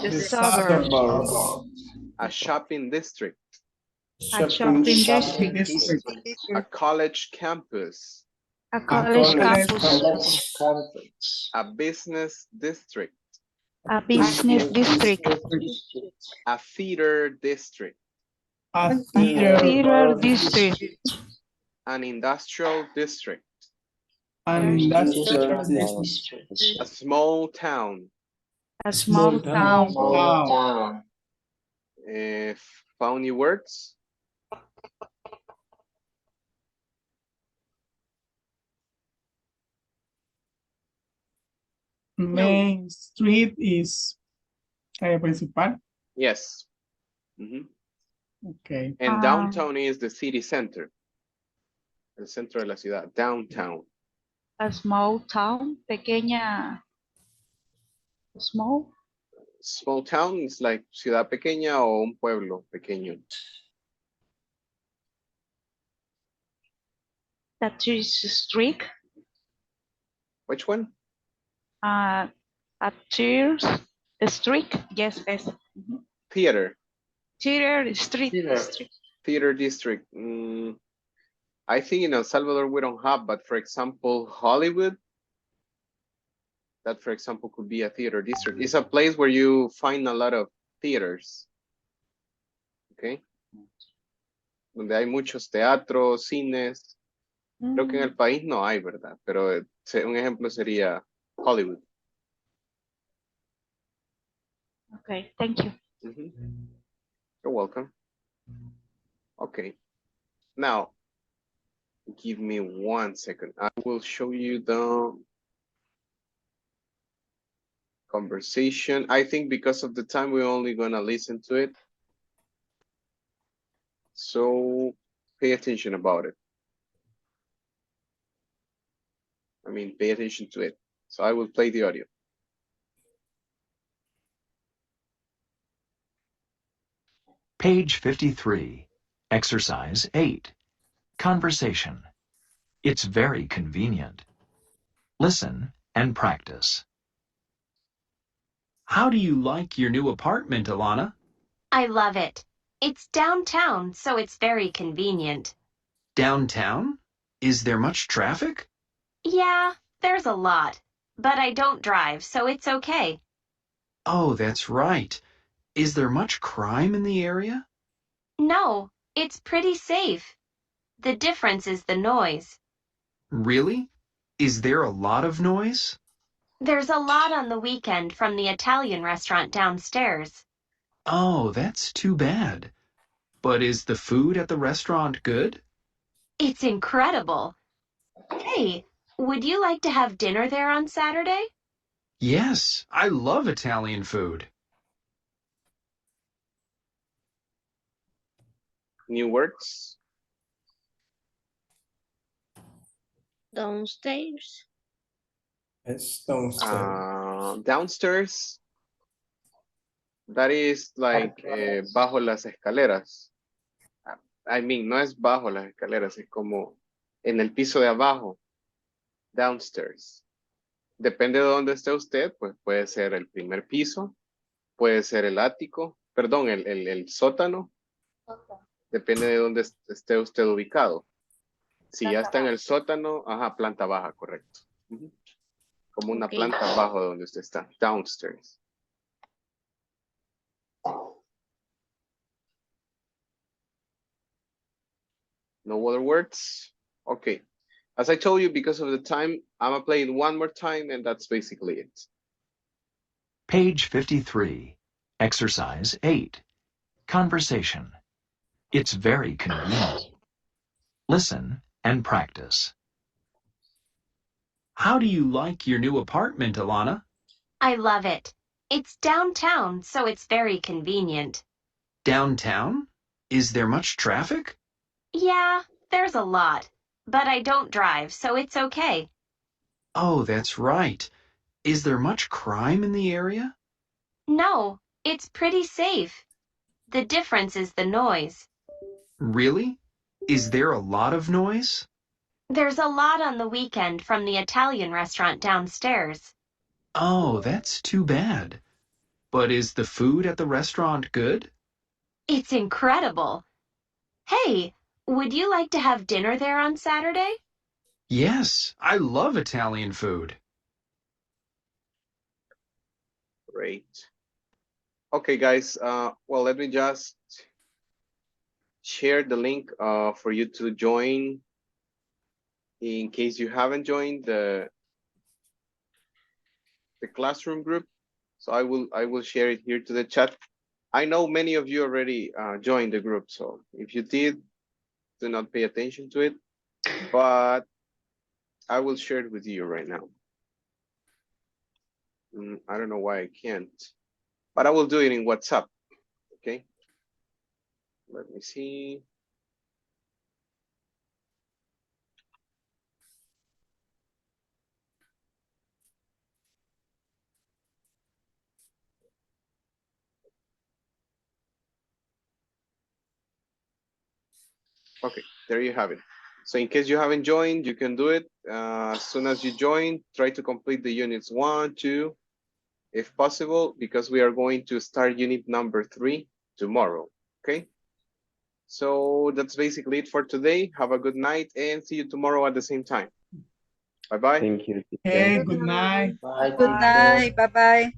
F: The suburbs.
A: A shopping district.
F: A shopping district.
A: A college campus.
F: A college campus.
A: A business district.
F: A business district.
A: A theater district.
K: A
F: Theater district.
A: An industrial district.
K: An industrial district.
A: A small town.
F: A small town.
A: Found new words?
K: Main Street is calle principal.
A: Yes.
K: Okay.
A: And downtown is the city center. El centro de la ciudad. Downtown.
F: A small town. Pequeña. Small.
A: small town is like ciudad pequeña o un pueblo pequeño.
F: That is streak.
A: Which one?
F: A tears streak. Yes, yes.
A: Theater.
F: Theater street.
A: Theater district. I think in El Salvador we don't have, but for example, Hollywood, that for example could be a theater district. It's a place where you find a lot of theaters. Okay. Donde hay muchos teatros, cines. Creo que en el país no hay, ¿verdad? Pero un ejemplo sería Hollywood.
F: Okay, thank you.
A: You're welcome. Okay. Now, give me 1 second. I will show you the conversation. I think because of the time, we're only gonna listen to it. So pay attention about it. I mean, pay attention to it. So I will play the audio.
L: Page 53, Exercise 8, Conversation. It's very convenient. Listen and practice.
O: How do you like your new apartment, Alana?
N: I love it. It's downtown, so it's very convenient.
O: Downtown? Is there much traffic?
N: Yeah, there's a lot. But I don't drive, so it's okay.
O: Oh, that's right. Is there much crime in the area?
N: No, it's pretty safe. The difference is the noise.
O: Really? Is there a lot of noise?
N: There's a lot on the weekend from the Italian restaurant downstairs.
O: Oh, that's too bad. But is the food at the restaurant good?
N: It's incredible. Hey, would you like to have dinner there on Saturday?
O: Yes, I love Italian food.
A: New words.
C: Downstairs.
G: It's downstairs.
A: Downstairs. That is like bajo las escaleras. I mean, no es bajo las escaleras, es como en el piso de abajo. Downstairs. Depende de dónde esté usted, pues puede ser el primer piso, puede ser el ático, perdón, el sótano. Depende de dónde esté usted ubicado. Si ya está en el sótano, ajá, planta baja, correcto. Como una planta abajo de donde usted está. Downstairs. No other words? Okay. As I told you, because of the time, I'm gonna play it one more time, and that's basically it.
L: Page 53, Exercise 8, Conversation. It's very convenient. Listen and practice.
O: How do you like your new apartment, Alana?
N: I love it. It's downtown, so it's very convenient.
O: Downtown? Is there much traffic?
N: Yeah, there's a lot. But I don't drive, so it's okay.
O: Oh, that's right. Is there much crime in the area?
N: No, it's pretty safe. The difference is the noise.
O: Really? Is there a lot of noise?
N: There's a lot on the weekend from the Italian restaurant downstairs.
O: Oh, that's too bad. But is the food at the restaurant good?
N: It's incredible. Hey, would you like to have dinner there on Saturday?
O: Yes, I love Italian food.
A: Great. Okay, guys. Well, let me just share the link for you to join. In case you haven't joined the classroom group, so I will share it here to the chat. I know many of you already joined the group, so if you did, do not pay attention to it, but I will share it with you right now. I don't know why I can't, but I will do it in WhatsApp, okay? Let me see. Okay, there you have it. So in case you haven't joined, you can do it. As soon as you join, try to complete the units 1, 2, if possible, because we are going to start unit number 3 tomorrow. Okay. So that's basically it for today. Have a good night and see you tomorrow at the same time. Bye-bye.
D: Thank you,
K: Hey,
D: teacher.
K: good night.
E: Bye,
B: Good
E: teacher.
B: night. Bye-bye.